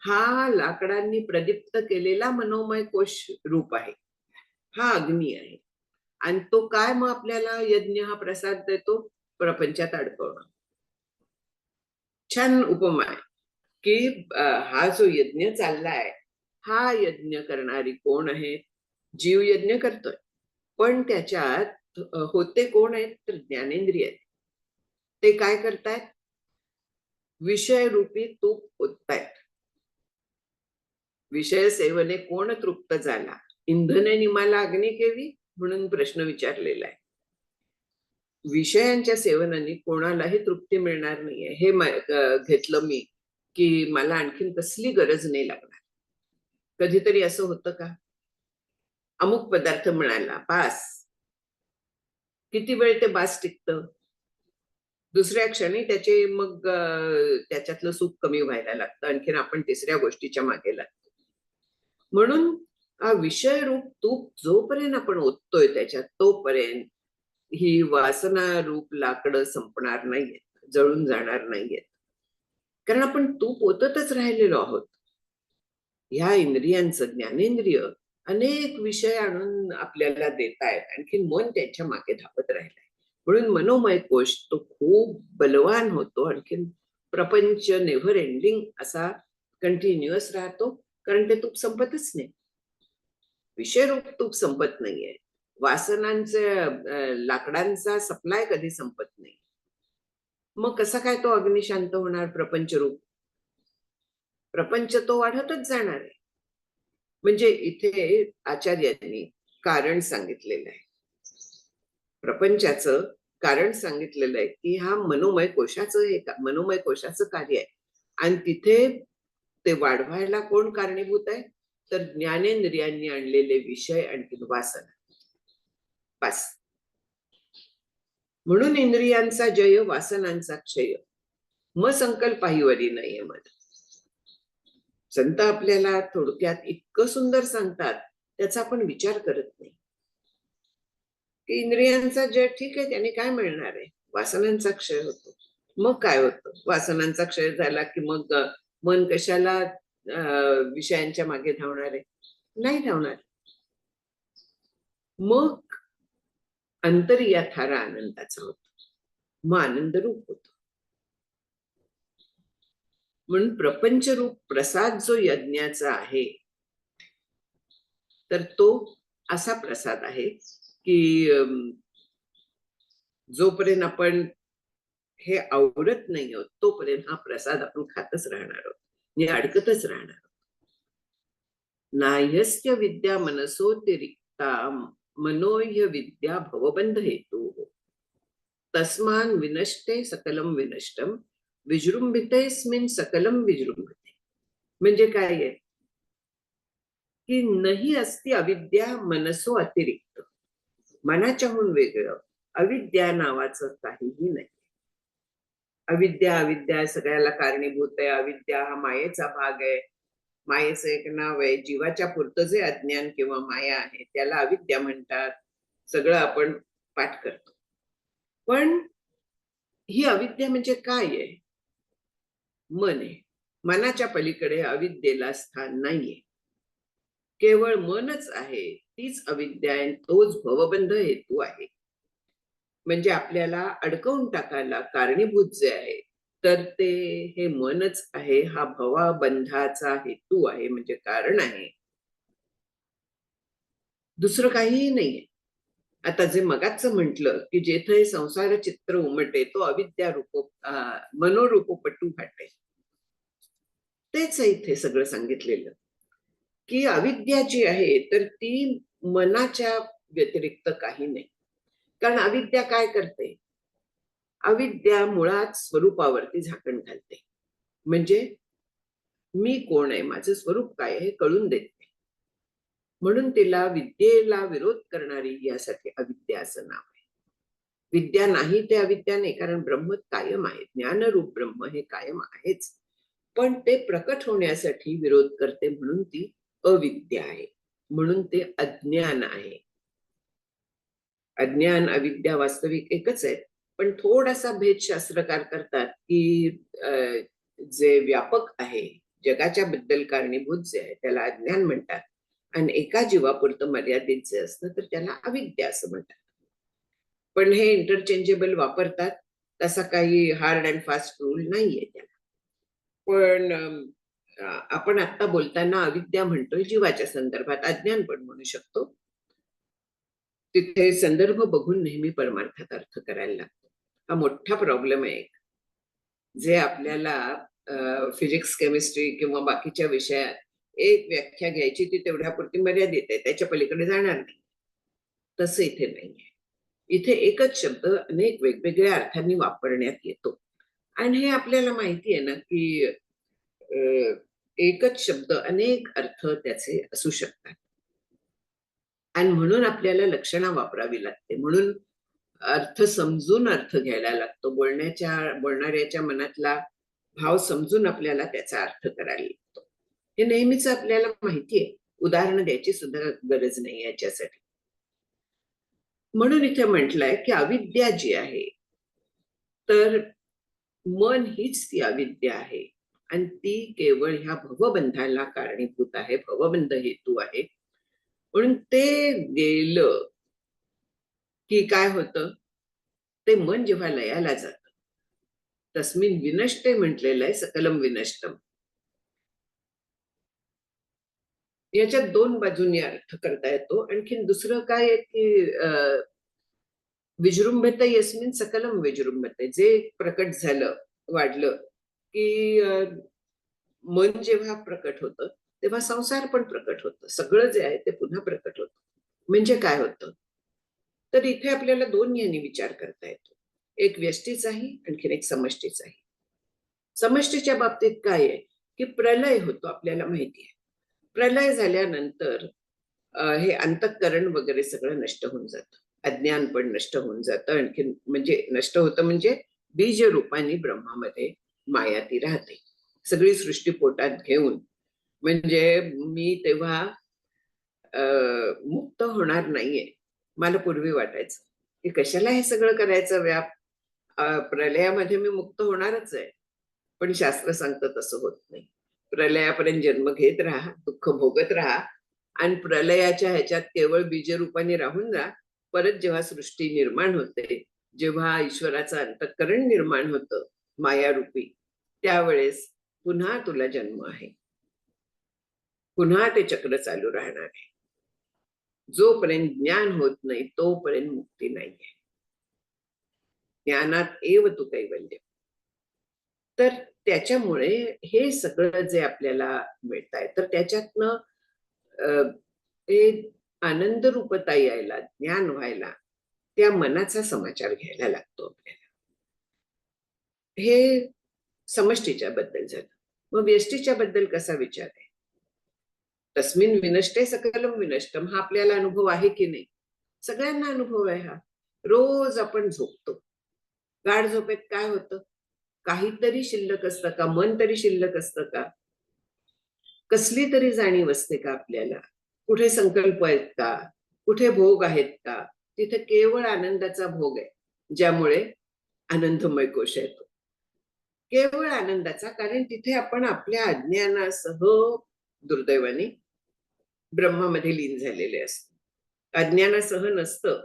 हा लाकडांनी प्रदीप्त केलेला मनोमय कोश रूप आहे, हा अग्नी आहे. आणि तो काय मग आपल्याला यज्ञ हा प्रसाद देतो, प्रपंचात अडकवणं. छान उपमा आहे की हा जो यज्ञ चाललाय, हा यज्ञ करणारी कोण आहे, जीव यज्ञ करतोय, पण त्याच्यात होते कोण आहेत, तर ज्ञानेंद्रिय आहेत. ते काय करतायत, विषय रूपी तूप ओततायत. विषय सेवने कोण तृप्त झाला, इंधने निमाला अग्नी केवी, म्हणून प्रश्न विचारलेला आहे. विषयांच्या सेवनाने कोणालाही तृप्ती मिळणार नाहीये, हे घेतलं मी की मला आणखीन कसली गरज नाही लागणार. कधीतरी असं होतं का, अमुक पदार्थ मिळाला बास, किती वेळ ते बास टिकतं, दुसऱ्या क्षणी त्याचे मग त्याच्यातलं सुख कमी व्हायला लागतं, आणखीन आपण तिसऱ्या गोष्टीच्या मागे लागतो. म्हणून हा विषय रूप तूप जोपर्यंत आपण ओततोय त्याच्यात, तोपर्यंत ही वासना रूप लाकडं संपणार नाहीयेत, जळून जाणार नाहीयेत, कारण आपण तूप ओततच राहिलेलो आहोत. ह्या इंद्रियांचं, ज्ञानेंद्रिय अनेक विषय आणून आपल्याला देतायत, आणखी मन त्यांच्या मागे धावत राहिलंय. म्हणून मनोमय कोश तो खूप बलवान होतो, आणखीन प्रपंच नेव्हर एंडिंग असा कंटिन्युअस राहतो, कारण ते तूप संपतच नाही. विषयरूप तूप संपत नाहीये. लाकडांचा सप्लाय कधी संपत नाही. मग कसा काय तो अग्नी शांत होणार? प्रपंच रूप प्रपंच तो वाढतच जाणार आहे. म्हणजे इथे आचार्यांनी कारण सांगितलेलं आहे, प्रपंचाचं कारण सांगितलेलं आहे की हा मनोमय कोशाचं कार्य आहे. आणि तिथे ते वाढवायला कोण कारणीभूत आहे? तर ज्ञानेंद्रियांनी आणलेले विषय आणखी वासना. बस. म्हणून इंद्रियांचा जय, वासनांचा क्षय, म संकल्पाही वरी नाहीये मन. संत आपल्याला थोडक्यात इतकं सुंदर सांगतात, त्याचा आपण विचार करत नाही की इंद्रियांचा जय ठीक आहे, त्याने काय मिळणार आहे? वासनांचा क्षय होतो. मग काय होतं? वासनांचा क्षय झाला की मग मन कशाला विषयांच्या मागे धावणार आहे? नाही धावणार. मग अंतर्या थारा आनंदाचा होतो, मग आनंद रूप होतो. म्हणून प्रपंच रूप प्रसाद जो यज्ञाचा आहे, तर तो असा प्रसाद आहे की जोपर्यंत आपण हे आवडत नाही आहोत तोपर्यंत हा प्रसाद आपण खातच राहणार आहोत, आणि अडकतच राहणार आहोत. नाह्यस्य विद्या मनसोतिरिक्ता मनोह्य विद्या भवबंध हेतु तस्मान विनष्टे सकलम विनष्टम विजृंभितेस्मिन सकलम विजृंभते. म्हणजे काय आहे की नाही असती अविद्या मनसो अतिरिक्त, मनाच्याहून वेगळं अविद्या नावाचं काहीही नाही. अविद्या सगळ्याला कारणीभूत आहे. अविद्या हा मायेचा भाग आहे. मायेचं एक नाव आहे. जीवाच्या पुरतं जे अज्ञान किंवा माया आहे त्याला अविद्या म्हणतात. सगळं आपण पाठ करतो. पण ही अविद्या म्हणजे काय आहे? मन आहे. मनाच्या पलीकडे अविद्येला स्थान नाहीये. केवळ मनच आहे, तीच अविद्या आहे, तोच भवबंध हेतू आहे. म्हणजे आपल्याला अडकवून टाकायला कारणीभूत जे आहे तर ते हे मनच आहे. हा भवबंधाचा हेतू आहे, म्हणजे कारण आहे, दुसरं काहीही नाहीये. आता जे मगाचं म्हटलं की जेथे संसार चित्र उमटे तो अविद्या रूप मनोरूपपटू फाटे, तेच आहे इथे सगळं सांगितलेलं की अविद्या जी आहे तर ती मनाच्या व्यतिरिक्त काही नाही. कारण अविद्या काय करते? अविद्या मुळात स्वरूपावरती झाकण घालते. म्हणजे मी कोण आहे, माझं स्वरूप काय आहे हे कळून देते. म्हणून तिला विद्येला विरोध करणारी यासाठी अविद्या असं नाव आहे. विद्या नाही ते अविद्या नाही, कारण ब्रह्म कायम आहे. ज्ञानरूप ब्रह्म हे कायम आहेच, पण ते प्रकट होण्यासाठी विरोध करते, म्हणून ती अविद्या आहे. म्हणून ते अज्ञान आहे. अज्ञान अविद्या वास्तविक एकच आहे, पण थोडासा भेद शास्त्रकार करतात की जे व्यापक आहे, जगाच्या बद्दल कारणीभूत जे आहे त्याला अज्ञान म्हणतात, आणि एका जीवापुरतं मर्यादित जे असतं तर त्याला अविद्या असं म्हणतात. पण हे इंटरचेंजेबल वापरतात, तसा काही हार्ड अँड फास्ट रूल नाहीये त्याला. पण आपण आता बोलताना अविद्या म्हणतोय जीवाच्या संदर्भात, अज्ञान पण म्हणू शकतो. तिथे संदर्भ बघून नेहमी परमार्थात अर्थ करायला लागतो. हा मोठा प्रॉब्लेम आहे, जे आपल्याला फिजिक्स केमिस्ट्री किंवा बाकीच्या विषयात एक व्याख्या घ्यायची, ती तेवढ्यापुरती मर्यादित आहे, त्याच्या पलीकडे जाणार नाही. तसं इथे नाहीये. इथे एकच शब्द अनेक वेगवेगळ्या अर्थांनी वापरण्यात येतो, आणि हे आपल्याला माहिती आहे ना की एकच शब्द अनेक अर्थ त्याचे असू शकतात, आणि म्हणून आपल्याला लक्षणा वापरावी लागते. म्हणून अर्थ समजून अर्थ घ्यायला लागतो. बोलणाऱ्याच्या मनातला भाव समजून आपल्याला त्याचा अर्थ करायला लागतो. हे नेहमीच आपल्याला माहिती आहे. उदाहरण द्यायची सुद्धा गरज नाही याच्यासाठी. म्हणून इथे म्हटलंय की अविद्या जी आहे, तर मन हीच ती अविद्या आहे, आणि ती केवळ ह्या भवबंधाला कारणीभूत आहे, भवबंध हेतू आहे. म्हणून ते गेलं की काय होतं, ते मन जेव्हा लयाला जातं, तस्मिन विनष्टे म्हटलेलं आहे, सकलम विनष्टम. याच्यात दोन बाजूंनी अर्थ करता येतो. आणखीन दुसरं काय आहे की विजृंभते यस्मिन सकलम विजृंभते, जे प्रकट झालं, वाढलं की मन जेव्हा प्रकट होतं तेव्हा संसार पण प्रकट होतं. सगळं जे आहे ते पुन्हा प्रकट होतं. म्हणजे काय होतं, तर इथे आपल्याला दोन यांनी विचार करता येतो. एक व्यष्टीचाही, आणखीन एक समष्टीचाही. समष्टीच्या बाबतीत काय आहे की प्रलय होतो, आपल्याला माहिती आहे. प्रलय झाल्यानंतर हे अंतःकरण वगैरे सगळं नष्ट होऊन जातं. अज्ञान पण नष्ट होऊन जातं. आणखीन म्हणजे नष्ट होतं म्हणजे बीज रूपाने ब्रह्मामध्ये माया ती राहते, सगळी सृष्टी पोटात घेऊन. म्हणजे मी तेव्हा मुक्त होणार नाहीये. मला पूर्वी वाटायचं की कशाला हे सगळं करायचं व्याप, प्रलयामध्ये मी मुक्त होणारच आहे. पण शास्त्र सांगतं तसं होत नाही. प्रलयापर्यंत जन्म घेत राहा, दुःख भोगत राहा, आणि प्रलयाच्या ह्याच्यात केवळ बीजरूपाने राहून जा. परत जेव्हा सृष्टी निर्माण होते, जेव्हा ईश्वराचं अंतःकरण निर्माण होतं मायारूपी, त्यावेळेस पुन्हा तुला जन्म आहे, पुन्हा ते चक्र चालू राहणार आहे. जोपर्यंत ज्ञान होत नाही तोपर्यंत मुक्ती नाहीये. ज्ञानात एव तू कैवल्य. तर त्याच्यामुळे हे सगळं जे आपल्याला मिळत आहे, तर त्याच्यातनं ते आनंद रूपता यायला, ज्ञान व्हायला, त्या मनाचा समाचार घ्यायला लागतो आपल्याला. हे समष्टीच्या बद्दल झालं. मग व्यष्टीच्या बद्दल कसा विचार आहे? तस्मिन विनष्टे सकलम विनष्टम, हा आपल्याला अनुभव आहे की नाही? सगळ्यांना अनुभव आहे हा. रोज आपण झोपतो. गाढ झोपेत काय होतं? काहीतरी शिल्लक असतं का? मन तरी शिल्लक असतं का? कसली तरी जाणीव असते का आपल्याला? कुठे संकल्प आहेत का? कुठे भोग आहेत का? तिथे केवळ आनंदाचा भोग आहे, ज्यामुळे आनंदमय कोश येतो. केवळ आनंदाचा, कारण तिथे आपण आपल्या अज्ञानासह दुर्दैवाने ब्रह्मामध्ये लीन झालेले असतो. अज्ञानासह नसतं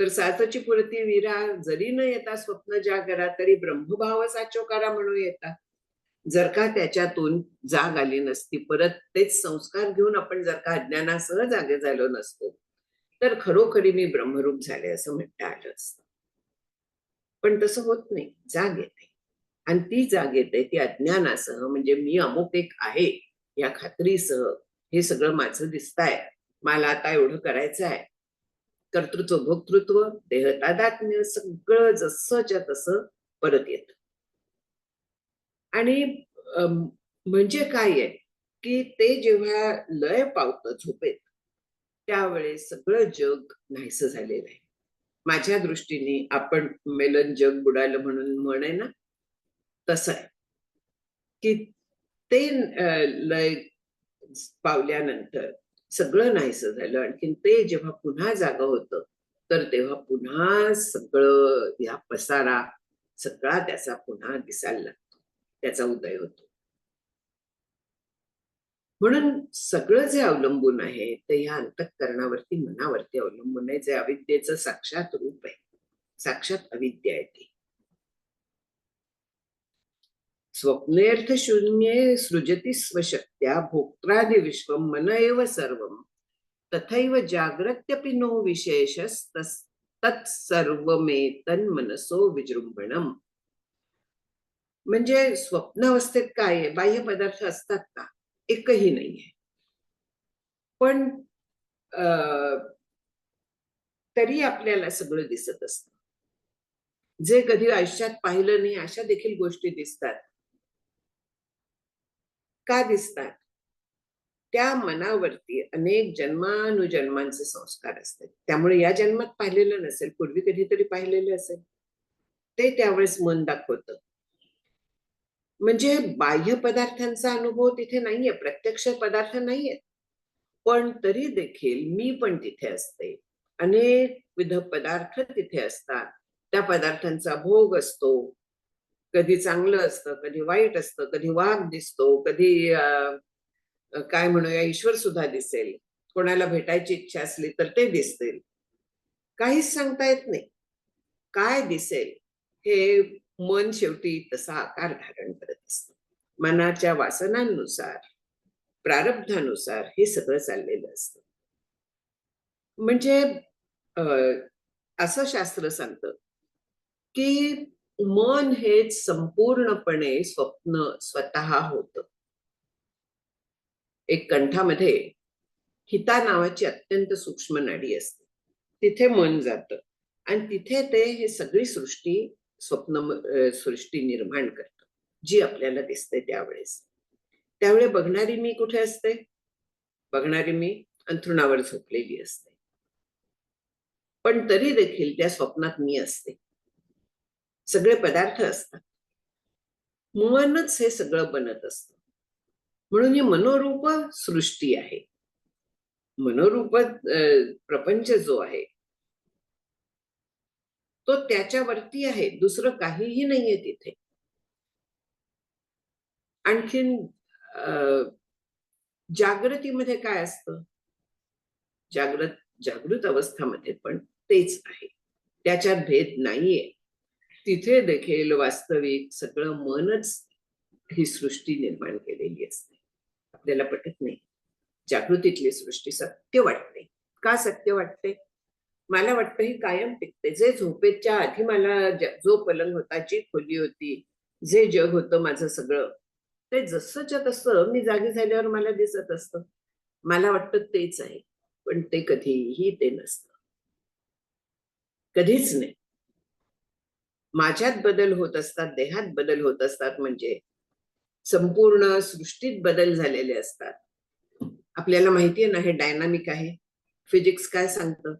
तर साचची पुरती वीरा, जरी न येता स्वप्न जागरा, तरी ब्रह्मभाव साचो करा म्हणून येता. जर का त्याच्यातून जाग आली नसती, परत तेच संस्कार घेऊन आपण जर का अज्ञानासह जागे झालो नसतो, तर खरोखरी मी ब्रह्मरूप झाले असं म्हणता आलं असतं. पण तसं होत नाही. जाग येते, आणि ती जाग येते ती अज्ञानासह, म्हणजे मी अमुक एक आहे या खात्रीसह. हे सगळं माझं दिसतंय, मला आता एवढं करायचं आहे. कर्तृत्व, भोक्तृत्व, देहतादात्म्य सगळं जसंच्या तसं परत येतं. आणि म्हणजे काय आहे की ते जेव्हा लय पावतं झोपेत, त्यावेळेस सगळं जग नाहीसं झालेलं आहे. माझ्या दृष्टीने आपण मेलन जग बुडालं म्हणून म्हणे ना, तसं आहे की ते लय पावल्यानंतर सगळं नाहीसं झालं. आणखीन ते जेव्हा पुन्हा जागा होतं, तर तेव्हा पुन्हा सगळं या पसारा सगळा त्याचा पुन्हा दिसायला लागतो, त्याचा उदय होतो. म्हणून सगळं जे अवलंबून आहे ते ह्या अंतःकरणावरती, मनावरती अवलंबून आहे, जे अविद्येचं साक्षात रूप आहे, साक्षात अविद्या आहे ती. स्वप्नेर्थ शून्ये सृजती स्वशक्त्या, भोक्त्रादि विश्वम मन एव सर्वम, तथैव जाग्रत्यपि नो तत्सर्वमेतन्मनसो विजृंभणम. म्हणजे स्वप्न अवस्थेत काय आहे? बाह्य पदार्थ असतात का? एकही नाहीये. पण तरी आपल्याला सगळं दिसत असतं. जे कधी आयुष्यात पाहिलं नाही अशा देखील गोष्टी दिसतात. का दिसतात? त्या मनावरती अनेक जन्मानुजन्मांचे संस्कार असतात. त्यामुळे या जन्मात पाहिलेलं नसेल, पूर्वी कधीतरी पाहिलेलं असेल, ते त्यावेळेस मन दाखवतं. म्हणजे बाह्य पदार्थांचा अनुभव तिथे नाहीये, प्रत्यक्ष पदार्थ नाहीये, पण तरी देखील मी पण तिथे असते. अनेक विध पदार्थ तिथे असतात. त्या पदार्थांचा भोग असतो. कधी चांगलं असतं, कधी वाईट असतं, कधी वाघ दिसतो, कधी काय म्हणूया ईश्वर सुद्धा दिसेल. कोणाला भेटायची इच्छा असली तर ते दिसतील. काहीच सांगता येत नाही. काय दिसेल हे मन शेवटी तसा आकार धारण करत असतं. मनाच्या वासनांनुसार, प्रारब्धानुसार हे सगळं चाललेलं असतं. म्हणजे असं शास्त्र सांगतं की मन हेच संपूर्णपणे स्वप्न स्वतः होतं. एक कंठामध्ये हिता नावाची अत्यंत सूक्ष्म नाडी असते. तिथे मन जातं आणि तिथे ते हे सगळी सृष्टी सृष्टी निर्माण करतं, जी आपल्याला दिसते त्यावेळेस. त्यावेळी बघणारी मी कुठे असते? बघणारी मी अंथरुणावर झोपलेली असते. पण तरी देखील त्या स्वप्नात मी असते. सगळे पदार्थ असतात. मनच हे सगळं बनत असतं. म्हणून ही मनोरूप सृष्टी आहे. मनोरूप प्रपंच जो आहे तो त्याच्यावरती आहे, दुसरं काहीही नाहीये तिथे. आणखीन जागृतीमध्ये काय असतं? जागृत अवस्थामध्ये पण तेच आहे, त्याच्यात भेद नाहीये. तिथे देखील वास्तविक सगळं मनच ही सृष्टी निर्माण केलेली असते. आपल्याला पटत नाही. जागृतीतली सृष्टी सत्य वाटते. का सत्य वाटते? मला वाटतं ही कायम टिकते. जे झोपेच्या आधी मला जो पलंग होता, जी खोली होती, जे जग होतं माझं सगळं, ते जसंच्या तसं मी जागी झाल्यावर मला दिसत असतं. मला वाटतं तेच आहे, पण ते कधीही ते नसतं. कधीच नाही. माझ्यात बदल होत असतात, देहात बदल होत असतात, म्हणजे संपूर्ण सृष्टीत बदल झालेले असतात. आपल्याला माहितीये ना हे डायनामिक आहे. फिजिक्स काय सांगतं?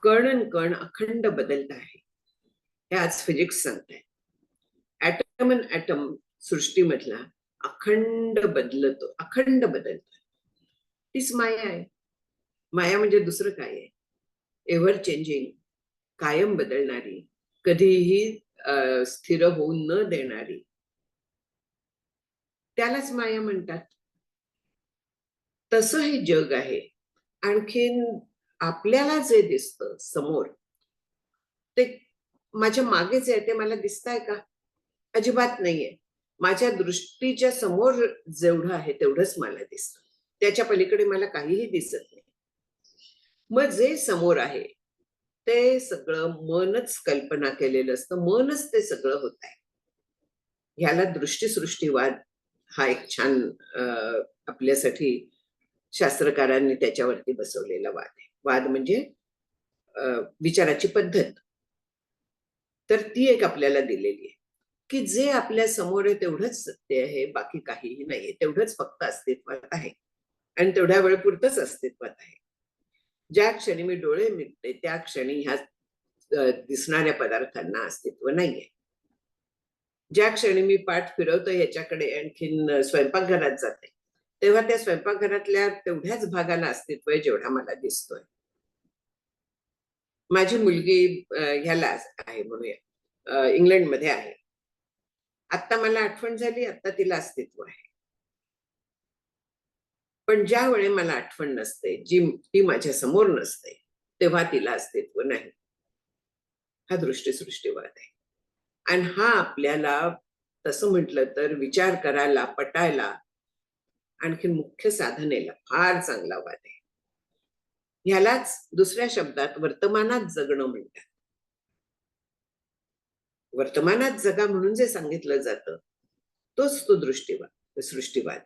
कण आणि कण अखंड बदलत आहे, हे आज फिजिक्स सांगताय. ऍटम आणि ऍटम सृष्टीमधला अखंड बदलतो, अखंड बदलतो. तीच माया आहे. माया म्हणजे दुसरं काय आहे? एव्हर चेंजिंग, कायम बदलणारी, कधीही स्थिर होऊन न देणारी, त्यालाच माया म्हणतात. तसं हे जग आहे. आणखीन आपल्याला जे दिसतं समोर, ते माझ्या मागे जे आहे ते मला दिसतंय का? अजिबात नाहीये. माझ्या दृष्टीच्या समोर जेवढं आहे तेवढंच मला दिसतं. त्याच्या पलीकडे मला काहीही दिसत नाही. मग जे समोर आहे ते सगळं मनच कल्पना केलेलं असतं. मनच ते सगळं होत आहे. ह्याला दृष्टीसृष्टीवाद हा एक छान आपल्यासाठी शास्त्रकारांनी त्याच्यावरती बसवलेला वाद आहे. वाद म्हणजे विचाराची पद्धत. तर ती एक आपल्याला दिलेली आहे की जे आपल्या समोर आहे तेवढंच सत्य आहे, बाकी काहीही नाहीये. तेवढंच फक्त अस्तित्वात आहे आणि तेवढ्या वेळेपुरतंच अस्तित्वात आहे. ज्या क्षणी मी डोळे मिटते त्या क्षणी ह्या दिसणाऱ्या पदार्थांना अस्तित्व नाहीये. ज्या क्षणी मी पाठ फिरवतो ह्याच्याकडे आणखीन स्वयंपाकघरात जाते, तेव्हा त्या स्वयंपाकघरातल्या तेवढ्याच भागाला अस्तित्व आहे जेवढा मला दिसतोय. माझी मुलगी ह्याला आहे म्हणूया, इंग्लंडमध्ये आहे. आता मला आठवण झाली, आता तिला अस्तित्व आहे. पण ज्या वेळी मला आठवण नसते, ती माझ्या समोर नसते, तेव्हा तिला अस्तित्व नाही. हा दृष्टीसृष्टीवाद आहे. आणि हा आपल्याला तसं म्हटलं तर विचार करायला, पटायला, आणखी मुख्य साधनेला फार चांगला वाद आहे. ह्यालाच दुसऱ्या शब्दात वर्तमानात जगणं म्हणतात. वर्तमानात जगा म्हणून जे सांगितलं जातं तोच तो सृष्टीवाद.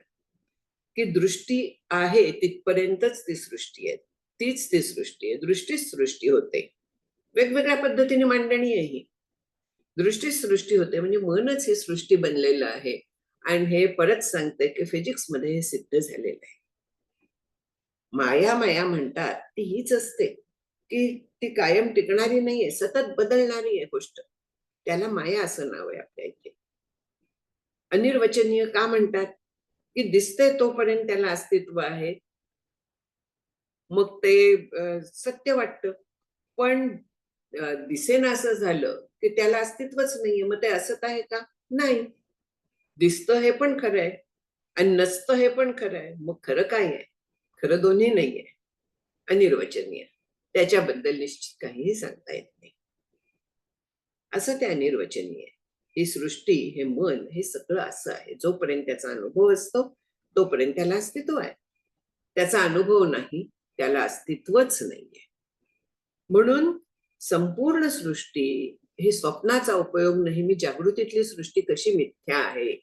की दृष्टी आहे तिथपर्यंतच ती सृष्टी आहे. तीच ती सृष्टी आहे. दृष्टीच सृष्टी होते. वेगवेगळ्या पद्धतीने मांडणी आहे ही. दृष्टीच सृष्टी होते म्हणजे मनच ही सृष्टी बनलेलं आहे. आणि हे परत सांगते की फिजिक्स मध्ये हे सिद्ध झालेलं आहे. माया माया म्हणतात ती हीच असते की ती कायम टिकणारी नाहीये, सतत बदलणारी आहे गोष्ट. त्याला माया असं नाव आहे आपल्या इथे. अनिर्वचनीय का म्हणतात? की दिसते तोपर्यंत त्याला अस्तित्व आहे, मग ते सत्य वाटतं. पण दिसेना असं झालं की त्याला अस्तित्वच नाहीये, मग ते असत आहे का? नाही. दिसतं हे पण खरं आहे आणि नसतं हे पण खरं आहे. मग खरं काय आहे? खरं दोन्ही नाहीये, अनिर्वचनीय. त्याच्याबद्दल निश्चित काहीही सांगता येत नाही. असं ते अनिर्वचनीय. ही सृष्टी, हे मन, हे सगळं असं आहे. जोपर्यंत त्याचा अनुभव असतो तोपर्यंत त्याला अस्तित्व आहे. त्याचा अनुभव नाही त्याला अस्तित्वच नाहीये. म्हणून संपूर्ण सृष्टी ही स्वप्नाचा उपयोग नेहमी जागृतीतली सृष्टी कशी मिथ्या आहे,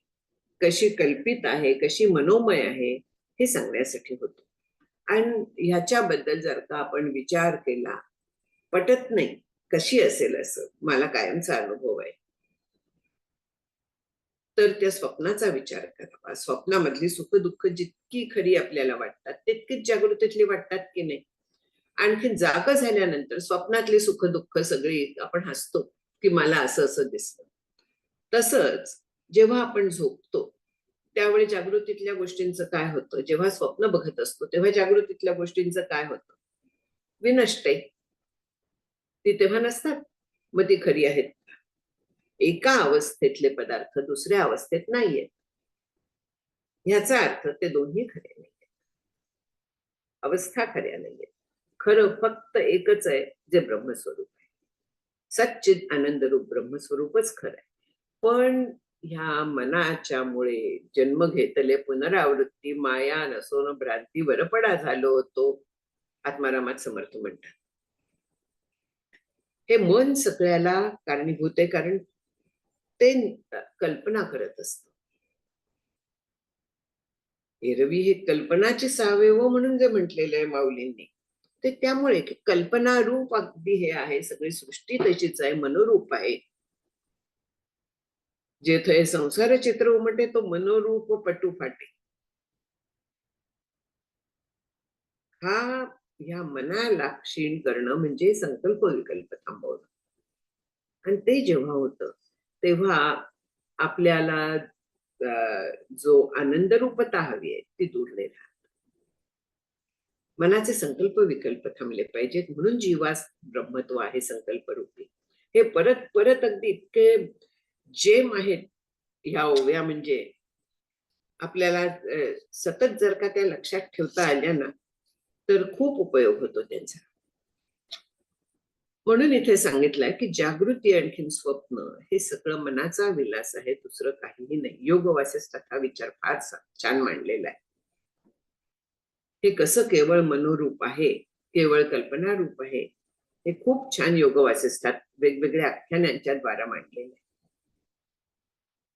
कशी कल्पित आहे, कशी मनोमय आहे, हे सांगण्यासाठी होतो. आणि ह्याच्याबद्दल जर का आपण विचार केला, पटत नाही कशी असेल असं, मला कायमचा अनुभव आहे, तर त्या स्वप्नाचा विचार करावा. स्वप्नामधली सुख दुःख जितकी खरी आपल्याला वाटतात तितकीच जागृतीतली वाटतात की नाही. आणखी जाग झाल्यानंतर स्वप्नातली सुख दुःख सगळी आपण हसतो की मला असं असं दिसतं. तसंच जेव्हा आपण झोपतो त्यावेळी जागृतीतल्या गोष्टींचं काय होतं, जेव्हा स्वप्न बघत असतो तेव्हा जागृतीतल्या गोष्टींचं काय होतं, विनष्ट आहे. ती तेव्हा नसतात, मग ती खरी आहेत. एका अवस्थेतले पदार्थ दुसऱ्या अवस्थेत नाहीये, ह्याचा अर्थ ते दोन्ही खरे नाहीये, अवस्था खऱ्या नाहीये. खरं फक्त एकच आहे, जे ब्रह्मस्वरूप आहे. सच्चिद आनंद रूप ब्रह्मस्वरूपच खरं आहे. पण ह्या मनाच्या मुळे जन्म घेतले पुनरावृत्ती माया नसोन भ्रांती वरपडा झालो होतो, आत्मारामात समर्थ म्हणतात. हे मन सगळ्याला कारणीभूत आहे, कारण ते कल्पना करत असत. एरवी हे कल्पनाचे सावेव म्हणून जे म्हटलेलं आहे माऊलींनी, ते त्यामुळे की कल्पना रूप अगदी हे आहे, सगळी सृष्टी तशीच आहे, मनोरूप आहे. जेथे संसार चित्र उमटे तो मनोरूप पटू फाटे. हा या मनाला क्षीण करणं म्हणजे संकल्प विकल्प थांबवणं. आणि ते जेव्हा होतं तेव्हा आपल्याला जो आनंद रूपता हवी आहे ती दूर राहते. मनाचे संकल्प विकल्प थांबले पाहिजेत, म्हणून जीवास ब्रह्मत्व आहे संकल्परूपी. हे परत परत अगदी इतके जेम आहेत ह्या ओव्या, म्हणजे आपल्याला सतत जर का त्या लक्षात ठेवता आल्या ना तर खूप उपयोग होतो त्यांचा. म्हणून इथे सांगितलंय की जागृती आणखीन स्वप्न हे सगळं मनाचा विलास आहे, दुसरं काहीही नाही. योग वासिष्ठात हा विचार फार छान मांडलेला आहे. हे कसं केवळ मनोरूप आहे, केवळ कल्पना रूप आहे, हे खूप छान योग वासिष्ठात वेगवेगळ्या आख्यानांच्या द्वारा मांडलेलं आहे.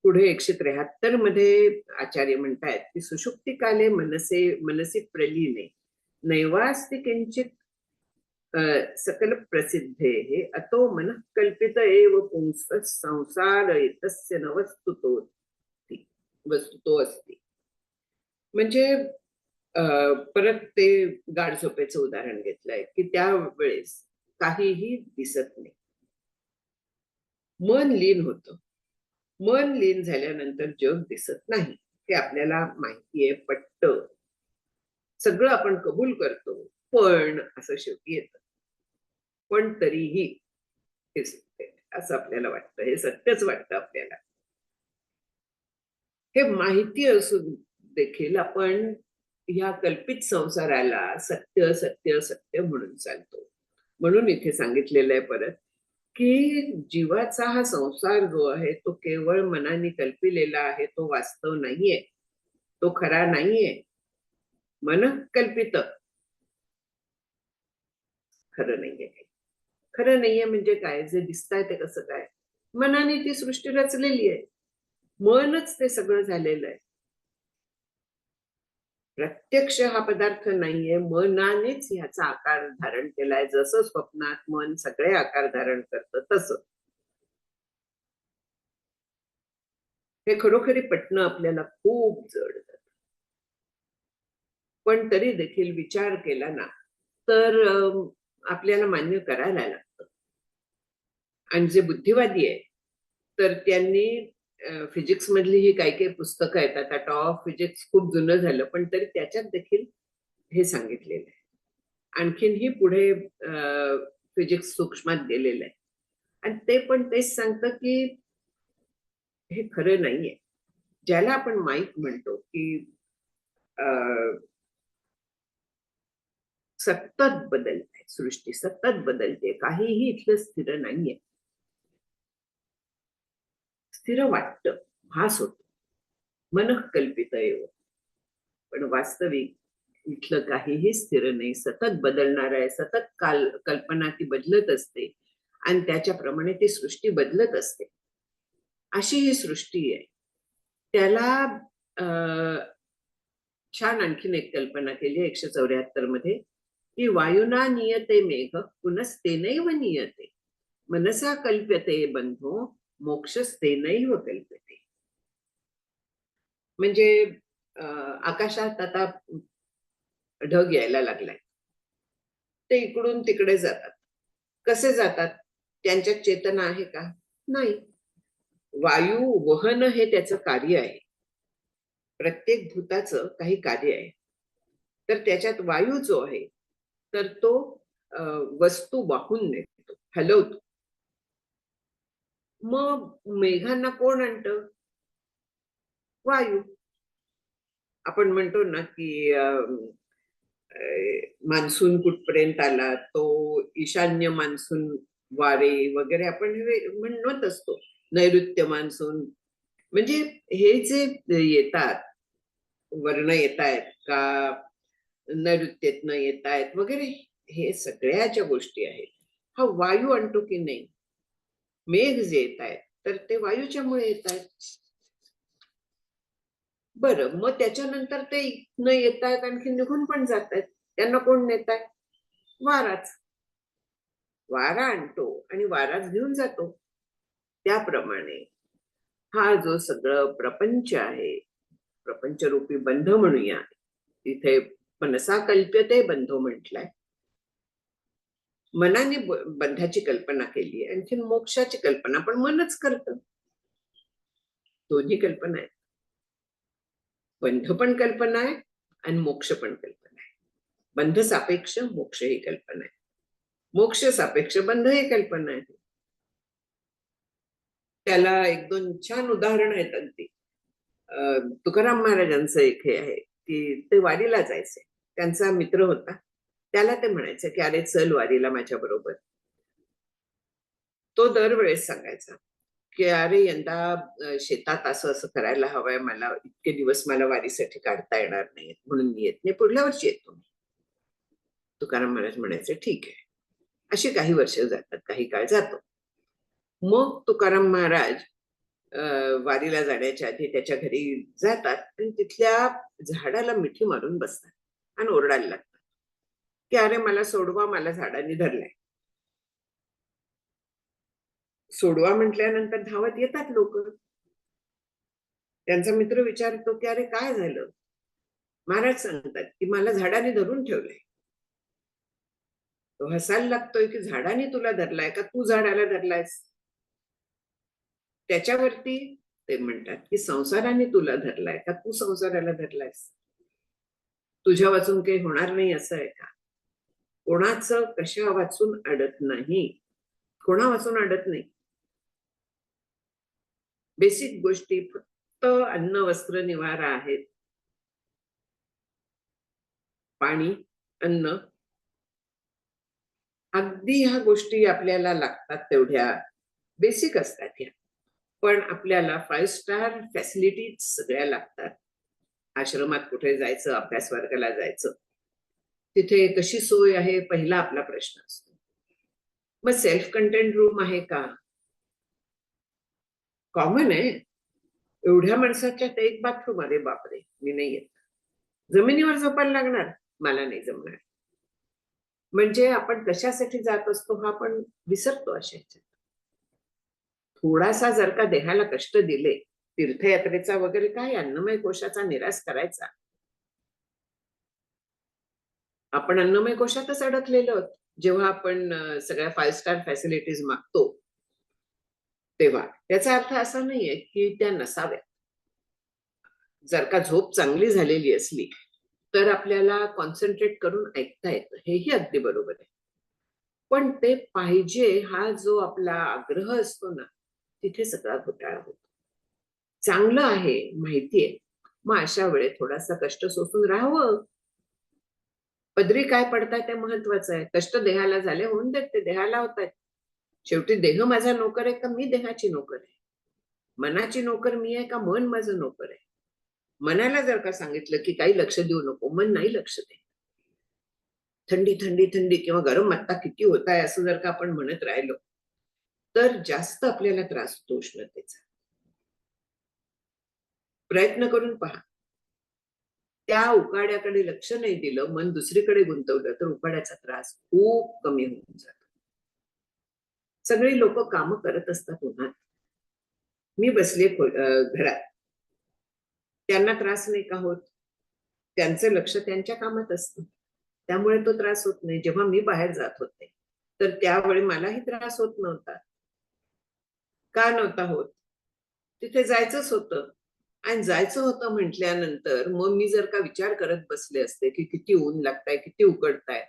पुढे 173 मध्ये आचार्य म्हणतायत की सुषुप्ती काले मनसी प्रलीने नैवास्ति किंचित सकल प्रसिद्धे हे अतो मन कल्पित एव पुंस संसार तस्य न वस्तुतो असती. म्हणजे परत ते गाढ झोपेचं उदाहरण घेतलंय की त्यावेळेस काहीही दिसत नाही, मन लीन होतं. मन लीन झाल्यानंतर जग दिसत नाही, हे आपल्याला माहितीये, पटत, सगळं आपण कबूल करतो, पण असं शेवटी येतं. पण तरीही हे सत्य आहे, असं आपल्याला वाटतं, हे सत्यच वाटतं आपल्याला. हे माहिती असून देखील आपण ह्या कल्पित संसाराला सत्य सत्य सत्य म्हणून चालतो. म्हणून इथे सांगितलेलं आहे परत की जीवाचा हा संसार जो आहे तो केवळ मनाने कल्पिलेला आहे, तो वास्तव नाहीये, तो खरा नाहीये. मन कल्पित खरं नाहीये. खरं नाहीये म्हणजे काय, जे दिसतंय ते कसं काय, मनाने ती सृष्टी रचलेली आहे, मनच ते सगळं झालेलं आहे. प्रत्यक्ष हा पदार्थ नाहीये, मनानेच ह्याचा आकार धारण केलाय. जसं स्वप्नात मन सगळे आकार धारण करतं तसं हे खरोखरी पटणं आपल्याला खूप जड जातं. पण तरी देखील विचार केला ना तर आपल्याला मान्य करायला लागतं. आणि जे बुद्धिवादी आहे तर त्यांनी फिजिक्स मधली ही काही काही पुस्तकं आहेत, आता टॉ ऑफ फिजिक्स खूप जुनं झालं पण तरी त्याच्यात देखील हे सांगितलेलं आहे. आणखीनही पुढे फिजिक्स सूक्ष्मात गेलेलं आहे आणि ते पण तेच सांगतं की हे खरं नाहीये. ज्याला आपण माईक म्हणतो की सतत बदलते, सृष्टी सतत बदलते, काहीही इथलं स्थिर नाहीये. स्थिर वाटतं, भास होतो, मनः कल्पित एव, पण वास्तविक इथलं काहीही स्थिर नाही, सतत बदलणार आहे, सतत कल्पना ती बदलत असते आणि त्याच्याप्रमाणे ती सृष्टी बदलत असते. अशी ही सृष्टी आहे. त्याला छान आणखीन एक कल्पना केली 174 मध्ये, की वायुना नियते मेघ पुनस्तेनैव नियते, मनसा कल्प्यते बंधो मोक्षस्तेनैव कल्प्यते. म्हणजे आकाशात आता ढग यायला लागलाय, ते इकडून तिकडे जातात. कसे जातात? त्यांच्यात चेतना आहे का? नाही. वायू वहन हे त्याचं कार्य आहे. प्रत्येक भूताचं काही कार्य आहे. तर त्याच्यात वायू जो आहे तर तो वस्तू वाहून नेतो, हलवतो. मग मेघांना कोण आणतं? वायू. आपण म्हणतो ना की मान्सून कुठपर्यंत आला, तो ईशान्य मान्सून वारे वगैरे आपण म्हणत असतो. नैऋत्य मान्सून, म्हणजे हे जे येतात, वर्ण येत आहेत का नैऋत्येतनं येत आहेत वगैरे, हे सगळ्याच्या गोष्टी आहेत. हा वायू आणतो की नाही? मेघ जे येत आहेत तर ते वायूच्यामुळे येत आहेत. बरं, मग त्याच्यानंतर ते न येत आहेत, आणखी निघून पण जात आहेत. त्यांना कोण नेत आहे? वाराच. वारा आणतो आणि वाराच घेऊन जातो. त्याप्रमाणे हा जो सगळं प्रपंच आहे, प्रपंचरूपी बंध म्हणूया, तिथे मनसा कल्प्यते बंधो म्हटलाय. मनाने बंधाची कल्पना केली, आणखी मोक्षाची कल्पना पण मनच करतं. दोन्ही कल्पना आहेत. बंध पण कल्पना आहे आणि मोक्ष पण कल्पना आहे. बंध सापेक्ष मोक्ष ही कल्पना आहे, मोक्ष सापेक्ष बंध ही कल्पना आहे. त्याला एक दोन छान उदाहरण आहेत अगदी. तुकाराम महाराजांचं एक हे आहे की ते वारीला जायचे. त्यांचा मित्र होता, त्याला ते म्हणायचे की अरे चल वारीला माझ्या बरोबर. तो दरवेळेस सांगायचा की अरे यंदा शेतात असं असं करायला हवंय, मला इतके दिवस मला वारीसाठी काढता येणार नाही म्हणून मी येत नाही, पुढल्या वर्षी येतो मी. तुकाराम महाराज म्हणायचे ठीक आहे. अशी काही वर्ष जातात, काही काळ जातो. मग तुकाराम महाराज वारीला जाण्याच्या आधी त्याच्या घरी जातात आणि तिथल्या झाडाला मिठी मारून बसतात आणि ओरडायला लागतात की अरे मला सोडवा, मला झाडाने धरलाय. सोडवा म्हटल्यानंतर धावत येतात लोक. त्यांचा मित्र विचारतो की अरे काय झालं? महाराज सांगतात की मला झाडाने धरून ठेवलंय. तो हसायला लागतोय की झाडाने तुला धरलाय का तू झाडाला धरलायस? त्याच्यावरती ते म्हणतात की संसाराने तुला धरलाय का तू संसाराला धरलायस? तुझ्या वाचून काही होणार नाही असं आहे का? कोणाचं कशा वाचून अडत नाही, कोणा वाचून अडत नाही. बेसिक गोष्टी फक्त अन्न वस्त्र निवारा आहेत. पाणी, अन्न, अगदी ह्या गोष्टी आपल्याला लागतात, तेवढ्या बेसिक असतात ह्या. पण आपल्याला 5 स्टार फॅसिलिटीज सगळ्या लागतात. आश्रमात कुठे जायचं, अभ्यास वर्गाला जायचं, तिथे कशी सोय आहे पहिला आपला प्रश्न असतो. मग सेल्फ कंटेंट रूम आहे का? कॉमन आहे. एवढ्या माणसाच्यात एक बाथरूम, अरे बापरे, मी नाही येत. जमिनीवर झोपायला लागणार, मला नाही जमणार. म्हणजे आपण कशासाठी जात असतो हा आपण विसरतो. अशा थोडासा जर का देहाला कष्ट दिले, तीर्थयात्रेचा वगैरे काय, अन्नमय कोशाचा निराश करायचा. आपण अन्नमय कोशातच अडकलेलो आहोत जेव्हा आपण सगळ्या 5 स्टार फॅसिलिटीज मागतो तेव्हा. याचा अर्थ असा नाहीये की त्या नसाव्या. जर का झोप चांगली झालेली असली तर आपल्याला कॉन्सन्ट्रेट करून ऐकता येतं, हेही अगदी बरोबर आहे. पण ते पाहिजे हा जो आपला आग्रह असतो ना, तिथे सगळा घोटाळा होतो. चांगलं आहे माहितीये, मग अशा वेळेत थोडासा कष्ट सोसून राहावं. पदरी काय पडताय ते महत्वाचं आहे. कष्ट देहाला झाले होऊन देत, ते देहाला होत आहेत. शेवटी देह माझा नोकर आहे का मी देहाची नोकर आहे? मनाची नोकर मी आहे का मन माझं नोकर आहे? मनाला जर का सांगितलं की काही लक्ष देऊ नको, मन नाही लक्ष देत. थंडी थंडी थंडी किंवा गरम आत्ता किती होत आहे असं जर का आपण म्हणत राहिलो तर जास्त आपल्याला त्रास होतो उष्णतेचा. प्रयत्न करून पहा. त्या उकाड्याकडे लक्ष नाही दिलं, मन दुसरीकडे गुंतवलं तर उकाड्याचा त्रास खूप कमी होऊन जातो. सगळी लोक काम करत असतात उन्हात. मी बसले घरात, त्यांना त्रास नाही का होत? त्यांचं लक्ष त्यांच्या कामात असतं, त्यामुळे तो त्रास होत नाही. जेव्हा मी बाहेर जात होते तर त्यावेळी मलाही त्रास होत नव्हता. का नव्हता होत? तिथे जायचंच होतं, आणि जायचं होतं म्हटल्यानंतर मग मी जर का विचार करत बसले असते की किती ऊन लागताय, किती उकडताय,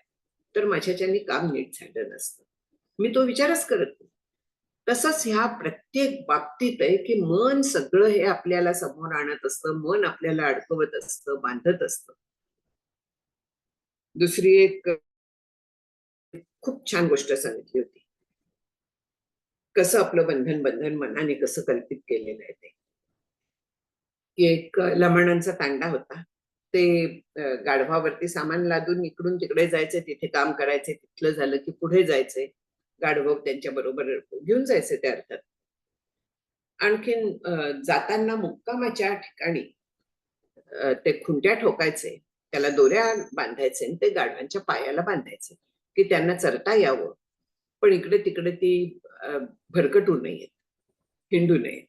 तर माझ्याच्यानी काम नीट झालं नसतं. मी तो विचारच करत नाही. तसंच ह्या प्रत्येक बाबतीत आहे की मन सगळं हे आपल्याला समोर आणत असतं, मन आपल्याला अडकवत असतं, बांधत असतं. दुसरी एक खूप छान गोष्ट सांगितली होती, कसं आपलं बंधन बंधन मनाने कसं कल्पित केलेलं आहे ते. एक लमाणांचा तांडा होता. ते गाढवावरती सामान लादून इकडून तिकडे जायचे, तिथे काम करायचे, तिथलं झालं की पुढे जायचे. गाढव त्यांच्या बरोबर घेऊन जायचे त्या अर्थात. आणखीन जाताना मुक्कामाच्या ठिकाणी ते खुंट्या ठोकायचे, त्याला दोऱ्या बांधायचे आणि ते गाढवांच्या पायाला बांधायचे की त्यांना चरता यावं, पण इकडे तिकडे ती भरकटू नयेत, हिंडू नयेत.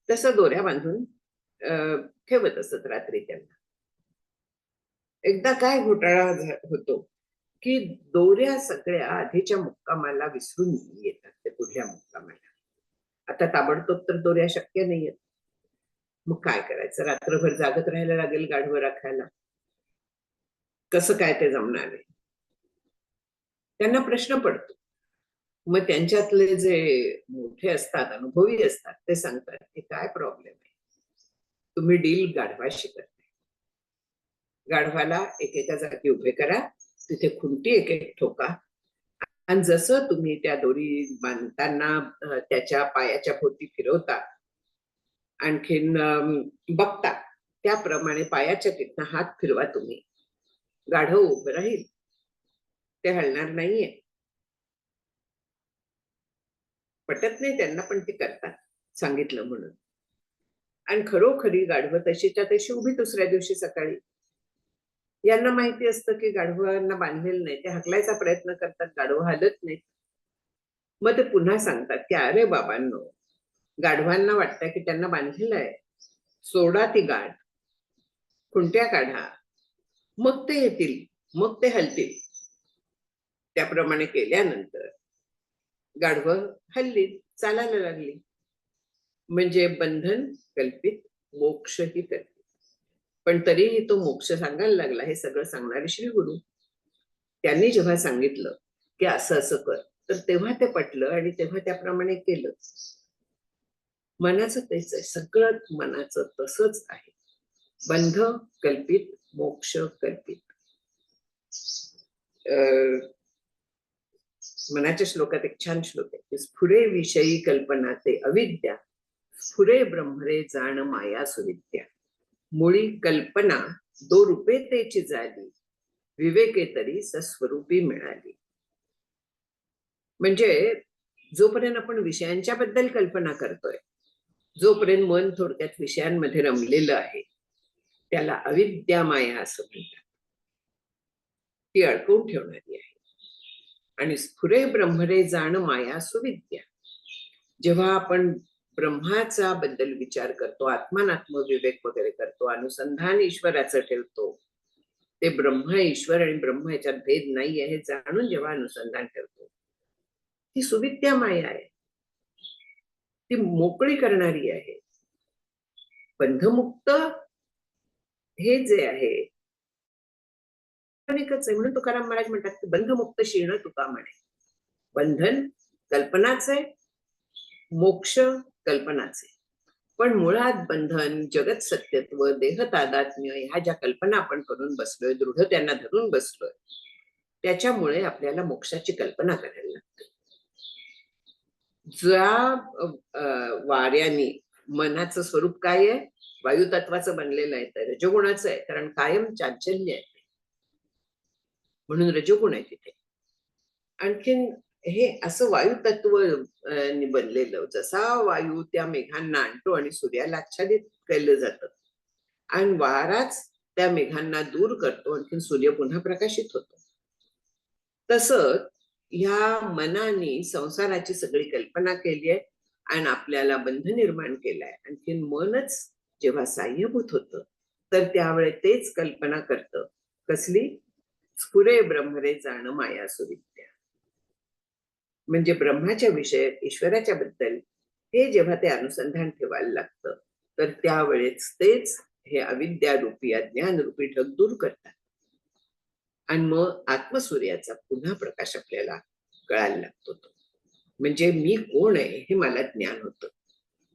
तसं दोऱ्या बांधून ठेवत असत रात्री त्यांना. एकदा काय घोटाळा होतो की दोऱ्या सगळ्या आधीच्या मुक्कामाला विसरून येतात ते पुढल्या मुक्कामाला. आता ताबडतोब तर दोऱ्या शक्य नाहीयेत. मग काय करायचं? रात्रभर जागत राहायला लागेल गाढवं राखायला. कसं काय ते जमणार आहे? त्यांना प्रश्न पडतो. मग त्यांच्यातले जे मोठे असतात, अनुभवी असतात, ते सांगतात की काय प्रॉब्लेम आहे, तुम्ही डील गाढवाशी करताय. गाढवाला एकेका जागी उभे करा, तिथे खुंटी एक एक ठोका, आणि जसं तुम्ही त्या दोरी बांधताना त्याच्या पायाच्या भोवती फिरवता, आणखीन बघता, त्याप्रमाणे पायाच्या तिथनं हात फिरवा तुम्ही. गाढव उभं राहील, ते हलणार नाहीये. पटत नाही त्यांना, पण ते करतात सांगितलं म्हणून. आणि खरोखरी गाढवं तशीच्या तशी उभी दुसऱ्या दिवशी सकाळी. यांना माहिती असतं की गाढवांना बांधलेलं नाही, ते हकलायचा प्रयत्न करतात, गाढवं हालत नाहीत. मग ते पुन्हा सांगतात की अरे बाबांनो, गाढवांना वाटतं की त्यांना बांधलेलं आहे, सोडा ती गाठ, खुंट्या काढा, मग ते येतील, मग ते हलतील. त्याप्रमाणे केल्यानंतर गाढवं हल्ली, चालायला लागली. म्हणजे बंधन कल्पित, मोक्षही कल्पित. पण तरीही तो मोक्ष सांगायला लागला. हे सगळं सांगणारे श्री गुरु. त्यांनी जेव्हा सांगितलं की असं असं कर, तर तेव्हा ते पटलं आणि तेव्हा त्याप्रमाणे केलं. मनाचं तेच आहे, सगळं मनाचं तसंच आहे. बंध कल्पित, मोक्ष कल्पित. मनाच्या श्लोकात एक छान श्लोक आहे, स्फुरे विषयी कल्पना ते अविद्या, स्फुरे ब्रह्मरे जाण माया सुविद्या. मुळी कल्पना दो रूपे तेची झाली, विवेके तरी सस्वरूपी मिळाली. म्हणजे जोपर्यंत आपण विषयांच्या बद्दल कल्पना करतोय, जोपर्यंत मन थोडक्यात विषयांमध्ये रमलेलं आहे, त्याला अविद्या माया असं म्हणतात. ती अडकवून ठेवणारी आहे. आणि स्फुरे ब्रह्मरे जाण माया सुविद्या. जेव्हा आपण ब्रह्माचा बद्दल विचार करतो, आत्मानात्म विवेक वगैरे करतो, अनुसंधान ईश्वराचं ठेवतो, ते ब्रह्म ईश्वर आणि ब्रह्म ह्याच्यात भेद नाही आहे हे जाणून जेव्हा अनुसंधान ठेवतो, ती सुविद्या माया आहे. ती मोकळी करणारी आहे. बंधमुक्त हे जे आहे म्हणून तुकाराम महाराज म्हणतात की बंधमुक्त शीर्ण तुका म्हणे. बंधन कल्पनाच आहे, मोक्ष कल्पनाच आहे. पण मुळात बंधन, जगत सत्यत्व, देह तादात्म्य ह्या ज्या कल्पना आपण करून बसलोय, दृढ त्यांना धरून बसलोय, त्याच्यामुळे आपल्याला मोक्षाची कल्पना करायला लागते. ज्या वाऱ्याने मनाचं स्वरूप काय आहे, वायू तत्वाचं बनलेलं आहे, तर रजोगुणाचं आहे, कारण कायम चांचल्य आहे म्हणून रजोगुण आहे तिथे. आणखीन हे असं वायू तत्व बनलेलं, जसा वायू त्या मेघांना आणतो आणि सूर्याला आच्छादित केलं जातं आणि वाराच त्या मेघांना दूर करतो, आणखीन सूर्य पुन्हा प्रकाशित होतो. तसं ह्या मनाने संसाराची सगळी कल्पना केली आहे आणि आपल्याला बंध निर्माण केलाय. आणखीन मनच जेव्हा साह्यभूत होतं तर त्यावेळेस तेच कल्पना करतं, कसली? स्फुरे ब्रह्मरे जाण माया सुविद्या. म्हणजे ब्रह्माच्या विषय, ईश्वराच्या बद्दल हे जेव्हा ते अनुसंधान ठेवायला लागतं तर त्यावेळेस तेच हे अविद्यारूपी अज्ञानरूपी ढग दूर करतात आणि मग आत्मसूर्याचा पुन्हा प्रकाश आपल्याला कळायला लागतो. म्हणजे मी कोण आहे हे मला ज्ञान होतं.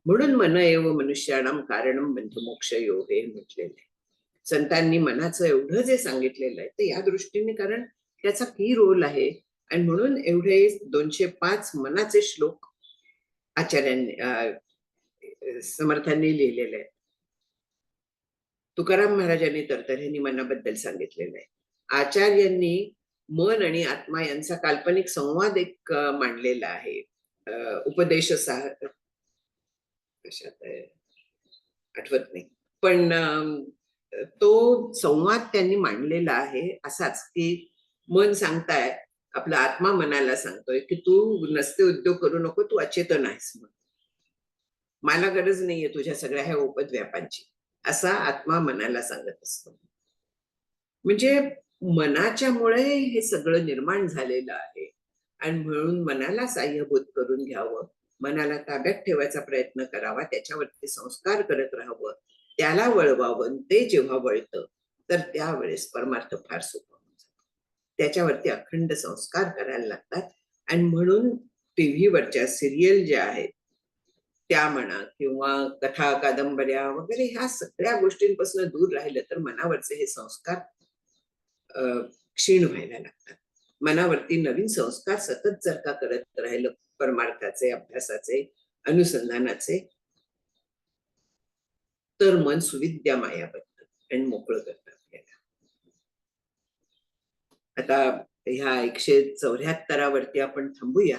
म्हणून मन एव मनुष्याणाम कारणम बंध मोक्ष योग हे म्हटलेलं आहे. संतांनी मनाचं एवढं जे सांगितलेलं आहे ते या दृष्टीने, कारण त्याचा की रोल आहे. आणि म्हणून एवढे 205 मनाचे श्लोक आचार्यांनी समर्थांनी लिहिलेले आहेत. तुकाराम महाराजांनी तरतऱ्यांनी मनाबद्दल सांगितलेलं आहे. आचार्यांनी मन आणि आत्मा यांचा काल्पनिक संवाद एक मांडलेला आहे. उपदेश कशात आठवत नाही, पण तो संवाद त्यांनी मांडलेला आहे असाच, की मन सांगताय, आपला आत्मा मनाला सांगतोय की तू नसते उद्योग करू नको, तू अचेतन आहेस, मला गरज नाहीये तुझ्या सगळ्या ह्या उपद्व्यापांची, असा आत्मा मनाला सांगत असतो. म्हणजे मनाच्यामुळे हे सगळं निर्माण झालेलं आहे आणि म्हणून मनाला साह्यभूत करून घ्यावं, मनाला ताब्यात ठेवायचा प्रयत्न करावा, त्याच्यावरती संस्कार करत राहावं, त्याला वळवावं. ते जेव्हा वळतं तर त्यावेळेस परमार्थ फार सोपं होऊन जातो. त्याच्यावरती अखंड संस्कार करायला लागतात. आणि म्हणून टीव्हीवरच्या सिरियल ज्या आहेत त्या म्हणा किंवा कथा कादंबऱ्या वगैरे ह्या सगळ्या गोष्टींपासून दूर राहिलं तर मनावरचे हे संस्कार क्षीण व्हायला लागतात. मनावरती नवीन संस्कार सतत जर का करत राहिलं, परमार्थाचे, अभ्यासाचे, अनुसंधानाचे, तर मन सुविद्या माया बनतं आणि मोकळं करतं आपल्याला. आता ह्या 174वरती आपण थांबूया.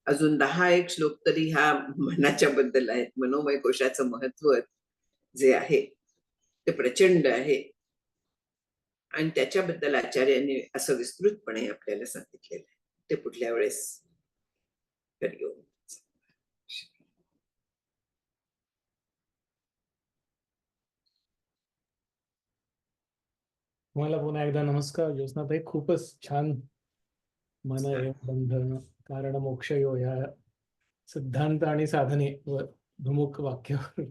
अजून 10 श्लोक तरी ह्या मनाच्या बद्दल आहेत. मनोमय कोशाचं महत्व जे आहे ते प्रचंड आहे आणि त्याच्याबद्दल आचार्यांनी असं विस्तृतपणे आपल्याला सांगितलेलं आहे. ते पुढल्या वेळेस करूया. तुम्हाला पुन्हा एकदा नमस्कार ज्योत्स्नाताई. खूपच छान मन हे बंधन कारण मोक्ष योग ह्या सिद्धांत आणि साधने व प्रमुख वाक्यावर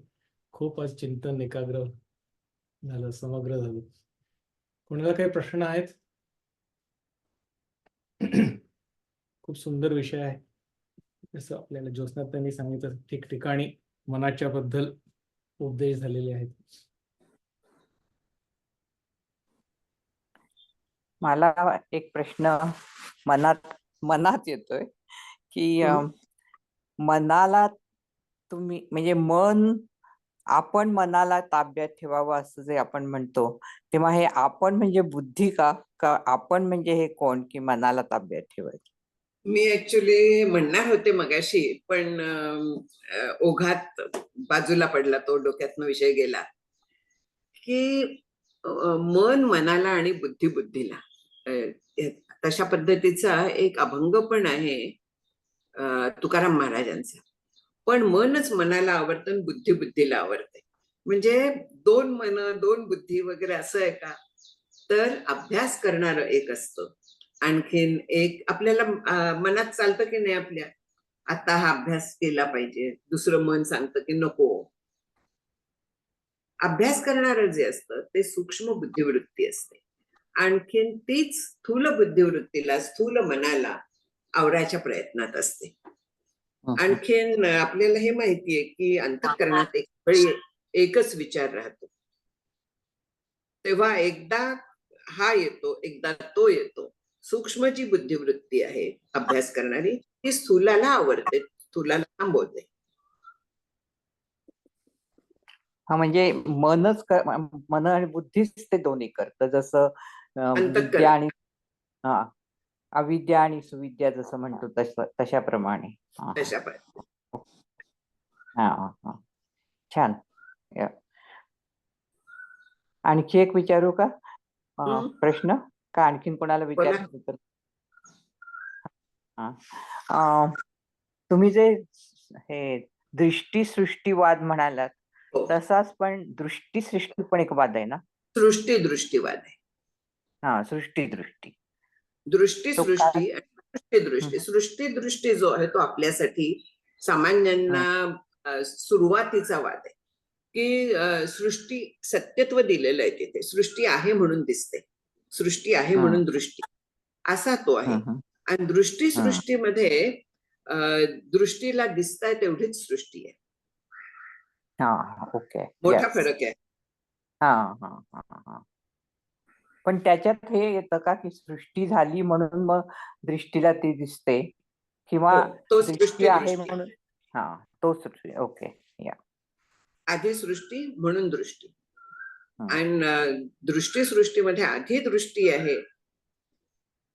खूपच चिंतन एकाग्र झालं, समग्र झालं. कोणाला काही प्रश्न आहेत? खूप सुंदर विषय आहे. जसं आपल्याला ज्योत्स्नाताईंनी सांगितलं, ठिकठिकाणी मनाच्या बद्दल उपदेश झालेले आहेत. मला एक प्रश्न मनात येतोय की मनाला तुम्ही म्हणजे आपण मनाला ताब्यात ठेवावं असं जे आपण म्हणतो, तेव्हा हे आपण म्हणजे बुद्धी का आपण म्हणजे हे कोण की मनाला ताब्यात ठेवायचं? मी ऍक्च्युली म्हणणार होते मगाशी, पण ओघात बाजूला पडला तो, डोक्यातनं विषय गेला, की मन मनाला आणि बुद्धी बुद्धीला, तशा पद्धतीचा एक अभंग पण आहे तुकाराम महाराजांचा. पण मनच मनाला आवडतं, बुद्धी बुद्धीला आवडते. म्हणजे 2 मन 2 बुद्धी वगैरे असं आहे का? तर अभ्यास करणारं एक असतं, आणखीन एक आपल्याला मनात चालतं की नाही आपल्या, आता हा अभ्यास केला पाहिजे, दुसरं मन सांगतं की नको. अभ्यास करणारं जे असतं ते सूक्ष्म बुद्धिवृत्ती असते. आणखीन तीच स्थूल बुद्धिवृत्तीला, स्थूल मनाला आवरायच्या प्रयत्नात असते. आणखीन आपल्याला हे माहितीये की अंतःकरणात एक वेळी एकच विचार राहतो, तेव्हा एकदा हा येतो, एकदा तो येतो. सूक्ष्म जी बुद्धिवृत्ती आहे अभ्यास करणारी, ती स्थूलाला आवडते, स्थूलाला थांबवते. हा म्हणजे मन आणि बुद्धीच ते दोन्ही करतं, जसं अंतःकरण. विद्या आणि हा अविद्या आणि सुविद्या जसं म्हणतो तशाप्रमाणे. तशा प्रकारे. हा हा छान. आणखी एक विचारू का प्रश्न, का आणखीन कोणाला विचारायचं तर? तुम्ही जे हे दृष्टी सृष्टीवाद म्हणालात, हो. तसाच पण दृष्टी सृष्टी पण एक वाद आहे ना? सृष्टी दृष्टीवाद आहे. हा सृष्टी दृष्टी. दृष्टी तो सृष्टी आणि सृष्टी दृष्टी. सृष्टी दृष्टी जो आहे तो आपल्यासाठी सामान्यांना सुरुवातीचा वाद आहे की सृष्टी सत्यत्व दिलेलं आहे तिथे. सृष्टी आहे म्हणून दिसते, सृष्टी आहे म्हणून दृष्टी, असा तो आहे. आणि दृष्टी सृष्टीमध्ये दृष्टीला दिसताय तेवढीच सृष्टी आहे. ओके, मोठा फरक आहे. पण त्याच्यात हे येतं का की सृष्टी झाली म्हणून मग दृष्टीला ती दिसते, किंवा तो दृष्टी आहे म्हणून? तो सृष्टी. ओके, या. आधी सृष्टी म्हणून दृष्टी, आणि दृष्टी सृष्टीमध्ये आधी दृष्टी आहे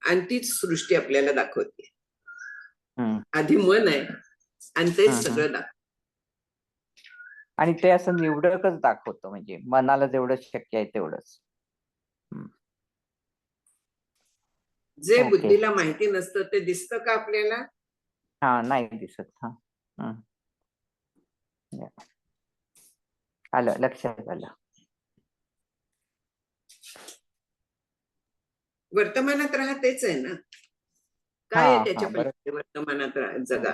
आणि तीच सृष्टी आपल्याला दाखवते. आधी मन आहे आणि तेच सगळं दाखवतं. आणि ते असं निवडकच दाखवतं, म्हणजे मनाला जेवढं शक्य आहे तेवढंच. जे बुद्धीला माहिती नसतं ते दिसतं का आपल्याला? नाही दिसत. आलं, लक्षात आलं. वर्तमानात राहा तेच आहे ना, काय आहे त्याच्या पलीकडे? वर्तमानात राहा, जगा.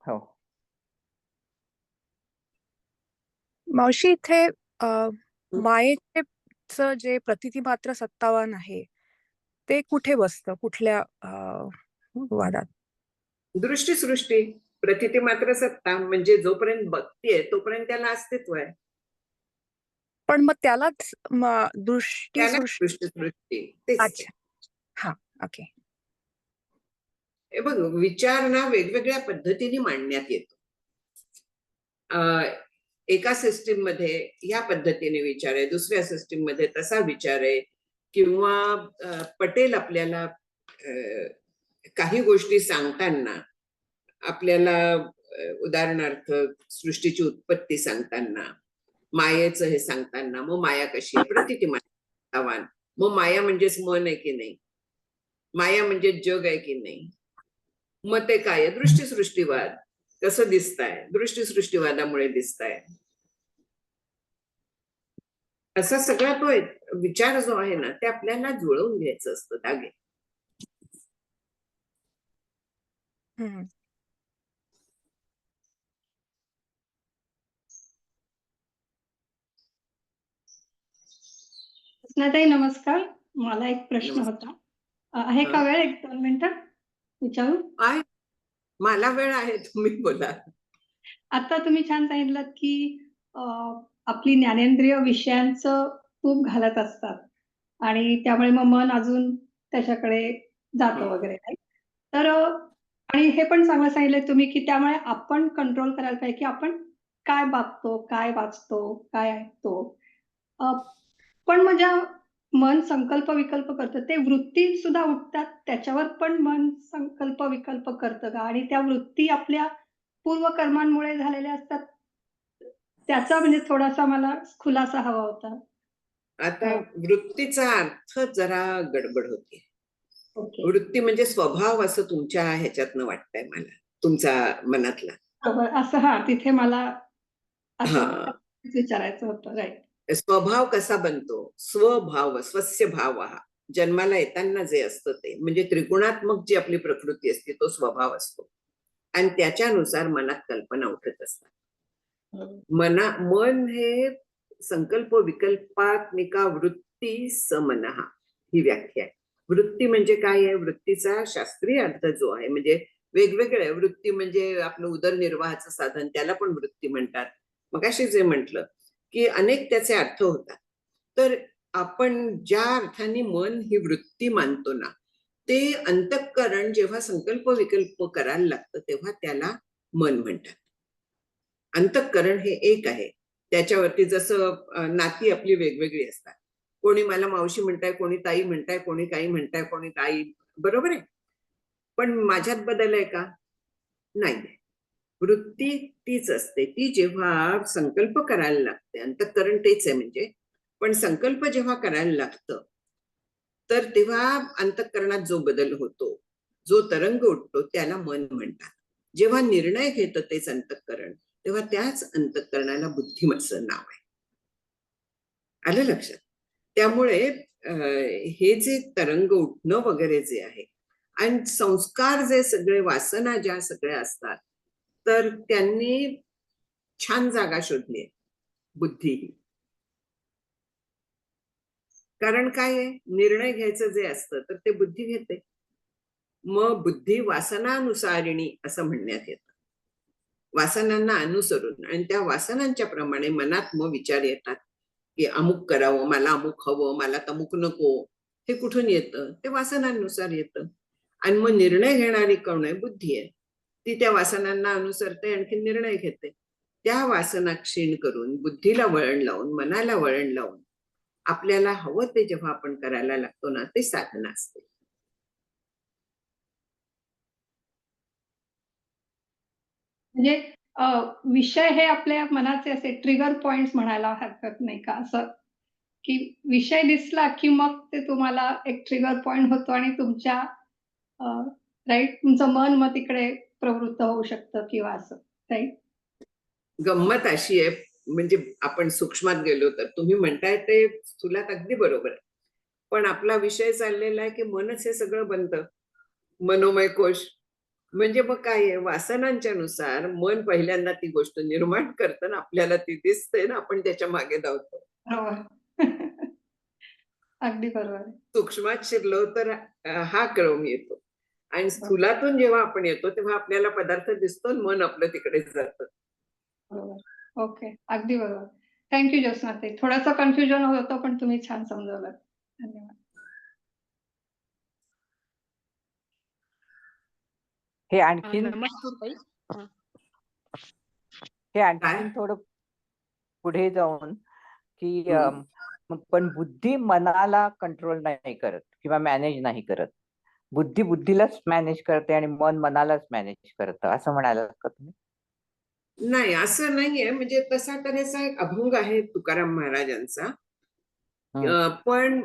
हो. मावशी, इथे मायेचे जे प्रतितीमात्र सत्तावान आहे ते कुठे बसतं, कुठल्या वादात? दृष्टी सृष्टी. प्रतीती मात्र सत्ता म्हणजे जोपर्यंत बघतीये तोपर्यंत त्याला अस्तित्व आहे. पण मग त्यालाच दृष्टी सृष्टी. अच्छा, हा, ओके. हे बघ, विचार ना वेगवेगळ्या पद्धतीने मांडण्यात येतो. एका सिस्टीम मध्ये ह्या पद्धतीने विचार आहे, दुसऱ्या सिस्टीम मध्ये तसा विचार आहे, किंवा पटेल आपल्याला काही गोष्टी सांगताना, आपल्याला उदाहरणार्थ सृष्टीची उत्पत्ती सांगताना, मायेचं हे सांगताना, मग माया कशी आहे? प्रतितीमान. मग माया म्हणजेच मन आहे की नाही? माया म्हणजे जग आहे की नाही? मग ते काय आहे? दृष्टी सृष्टीवाद. कसं दिसताय? दृष्टी सृष्टीवादामुळे दिसताय. असा सगळा तो विचार जो आहे ना, ते आपल्याला जुळवून घ्यायचं असतं धागे. ताई नमस्कार, मला एक प्रश्न होता. आहे का वेळ? 1-2 मिनिटं विचारू? मला वेळ आहे, तुम्ही बोला. आता तुम्ही छान सांगितलं की आपली ज्ञानेंद्रिय विषयांचं तूप घालत असतात आणि त्यामुळे मग मन अजून त्याच्याकडे जातं वगैरे काही. तर आणि हे पण चांगलं सांगितलंय तुम्ही की त्यामुळे आपण कंट्रोल करायला पाहिजे की आपण काय बघतो, काय वाचतो, काय ऐकतो. पण म्हणजे मन संकल्प विकल्प करतं, ते वृत्ती सुद्धा उठतात, त्याच्यावर पण मन संकल्प विकल्प करतं का? आणि त्या वृत्ती आपल्या पूर्वकर्मांमुळे झालेल्या असतात, त्याचा म्हणजे थोडासा मला खुलासा हवा होता. आता वृत्तीचा अर्थ जरा गडबड होते. वृत्ती म्हणजे स्वभाव असं तुमच्या ह्याच्यातनं वाटतंय मला, तुमचा मनातला. असं तिथे मला असं विचारायचं होतं. राईट. स्वभाव कसा बनतो? स्वभाव, स्वस्य भाव हा जन्माला येताना जे असतं ते म्हणजे त्रिगुणात्मक जी आपली प्रकृती असते तो स्वभाव असतो, आणि त्याच्यानुसार मनात कल्पना उठत असतात. मन हे संकल्प विकल्पात्मिका वृत्ती समनहा ही व्याख्या आहे. वृत्ती म्हणजे काय आहे? वृत्तीचा शास्त्रीय अर्थ जो आहे, म्हणजे वेगवेगळे वृत्ती म्हणजे आपलं उदरनिर्वाहाचं साधन, त्याला पण वृत्ती म्हणतात. मगाशी जे म्हटलं की अनेक त्याचे अर्थ होतात. तर आपण ज्या अर्थाने मन ही वृत्ती मानतो ना, ते अंतःकरण जेव्हा संकल्प विकल्प करायला लागतं तेव्हा त्याला मन म्हणतात. अंतःकरण हे एक आहे. त्याच्यावरती जसं नाती आपली वेगवेगळी असतात. कोणी मला मावशी म्हणताय, कोणी ताई म्हणताय, कोणी काही म्हणताय, कोणी काही, बरोबर आहे. पण माझ्यात बदल आहे का? नाही. वृत्ती तीच असते. ती जेव्हा संकल्प करायला लागते, अंतःकरण तेच आहे म्हणजे, पण संकल्प जेव्हा करायला लागतं तर तेव्हा अंतःकरणात जो बदल होतो, जो तरंग उठतो, त्याला मन म्हणतात. जेव्हा निर्णय घेतं तेच अंतःकरण, तेव्हा त्याच अंतःकरणाला बुद्धी असं नाव आहे. आलं लक्षात? त्यामुळे हे जे तरंग उठणं वगैरे जे आहे, आणि संस्कार जे सगळे, वासना ज्या सगळ्या असतात, तर त्यांनी छान जागा शोधली आहे बुद्धी ही. कारण काय आहे, निर्णय घ्यायचं जे असतं तर ते बुद्धी घेते. मग बुद्धी वासनानुसारिणी असं म्हणण्यात येतं. वासनांना अनुसरून आणि त्या वासनांच्या प्रमाणे मनात मग विचार येतात की अमुक करावं, मला अमुक हवं, मला तमुक नको. हे कुठून येतं? ते वासनांनुसार येतं. आणि मग निर्णय घेणारी कोण आहे? बुद्धी आहे. ती त्या वासनांना अनुसरते, आणखी निर्णय घेते. त्या वासना क्षीण करून, बुद्धीला वळण लावून, मनाला वळण लावून आपल्याला हवं ते जेव्हा आपण करायला लागतो ना, ते साधना असते. म्हणजे विषय हे आपल्या मनाचे असे ट्रिगर पॉइंट्स म्हणायला हरकत नाही का? असं की विषय दिसला की मग ते तुम्हाला एक ट्रिगर पॉइंट होतो आणि तुमच्या राईट, तुमचं मन मग तिकडे प्रवृत्त होऊ शकतं किंवा असं, राईट? गंमत अशी आहे, म्हणजे आपण सूक्ष्मात गेलो तर तुम्ही म्हणताय ते तुला अगदी बरोबर आहे. पण आपला विषय चाललेला आहे की मनच हे सगळं बनतं, मनोमय कोश. म्हणजे मग काय आहे, वासनांच्या नुसार मन पहिल्यांदा ती गोष्ट निर्माण करतं ना, आपल्याला ती दिसते ना, आपण त्याच्या मागे धावतो. बरोबर. अगदी बरोबर आहे. सूक्ष्मात शिरलो तर हा क्रम येतो, आणि स्थूलातून जेव्हा आपण येतो तेव्हा आपल्याला पदार्थ दिसतो आणि मन आपलं तिकडे जातं. बरोबर. ओके. अगदी बरोबर. थँक यू ज्योत्स्नाताई. थोडंसं कन्फ्युजन होतं, पण तुम्ही छान समजावलं. धन्यवाद. हे आणखीन नमस्कार ताई. हे आणखीन थोडं पुढे जाऊन की पण बुद्धी मनाला कंट्रोल नाही करत किंवा मॅनेज नाही करत. बुद्धी बुद्धीलाच मॅनेज करते आणि मन मनालाच मॅनेज करतं, असं म्हणायला का तुम्ही? नाही, असं नाहीये. म्हणजे तसा तऱ्हेचा एक अभंग आहे तुकाराम महाराजांचा. पण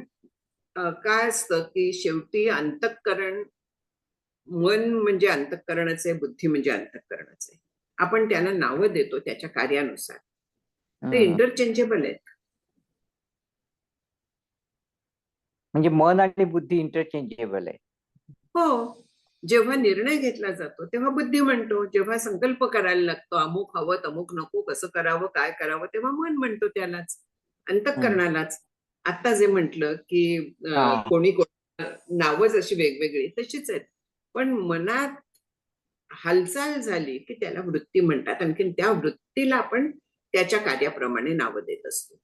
काय असतं की शेवटी अंतःकरण, मन म्हणजे अंतःकरणच आहे, बुद्धी म्हणजे अंतःकरणच आहे. आपण त्यांना नावं देतो त्याच्या कार्यानुसार. ते इंटरचेंजेबल आहेत. म्हणजे मन आणि बुद्धी इंटरचेंजेबल आहे. हो. जेव्हा निर्णय घेतला जातो तेव्हा बुद्धी म्हणतो, जेव्हा संकल्प करायला लागतो अमुक हवं तमुक नको, कसं करावं काय करावं, तेव्हा मन म्हणतो त्यालाच, अंतःकरणालाच. आता जे म्हटलं की कोणी नावच अशी वेगवेगळी तशीच आहेत, पण मनात हालचाल झाली की त्याला वृत्ती म्हणतात. आणखीन त्या वृत्तीला आपण त्याच्या कार्याप्रमाणे नावं देत असतो.